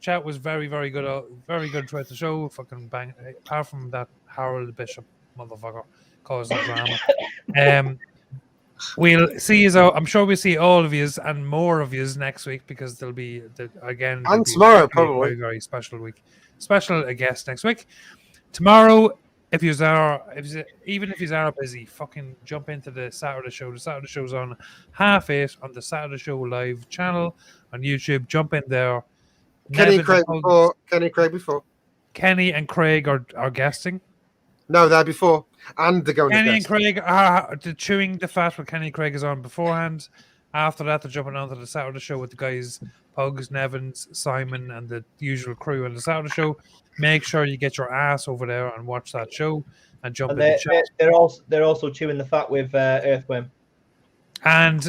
Chat was very, very good. Very good throughout the show. Fucking bang. Apart from that Harold Bishop motherfucker causing drama. We'll see you. I'm sure we'll see all of you and more of you next week because there'll be and tomorrow probably very, very special week. Special guest next week. Tomorrow, if you are busy, fucking jump into the Saturday show. The Saturday show's on 8:30 on the Saturday Show live channel on YouTube. Jump in there. Kenny and Craig before. Kenny and Craig are guesting. No, they're before. And they're going Kenny to and Craig are chewing the fat when Kenny and Craig is on beforehand. After that, they're jumping onto the Saturday show with the guys, Pugs, Nevins, Simon, and the usual crew on the Saturday show. Make sure you get your ass over there and watch that show and jump in the chat. They're also chewing the fat with Earthworm. And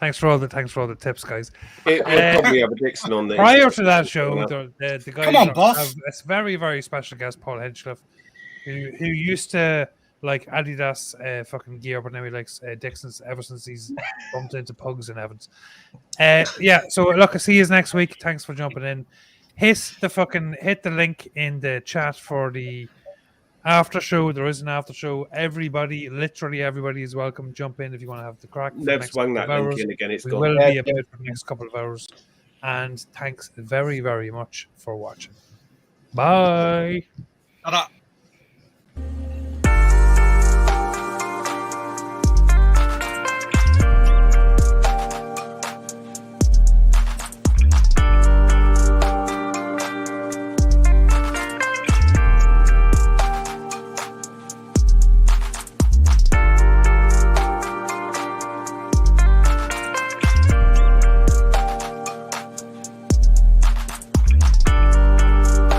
thanks for all the tips, guys. We'll probably have a Dixon on there. Prior to that show, the guys come on, boss. have a very, very special guest, Paul Hinchcliffe, who used to like Adidas fucking gear, but now he likes Dixon's ever since he's bumped into Pugs and Evans. So look, I'll see you next week. Thanks for jumping in. Hit the link in the chat for the after show. There is an after show. Literally everybody is welcome. Jump in if you want to have the crack. Let's swing that link in again. We will be about for the next couple of hours. And thanks very, very much for watching. Bye. Ta-da.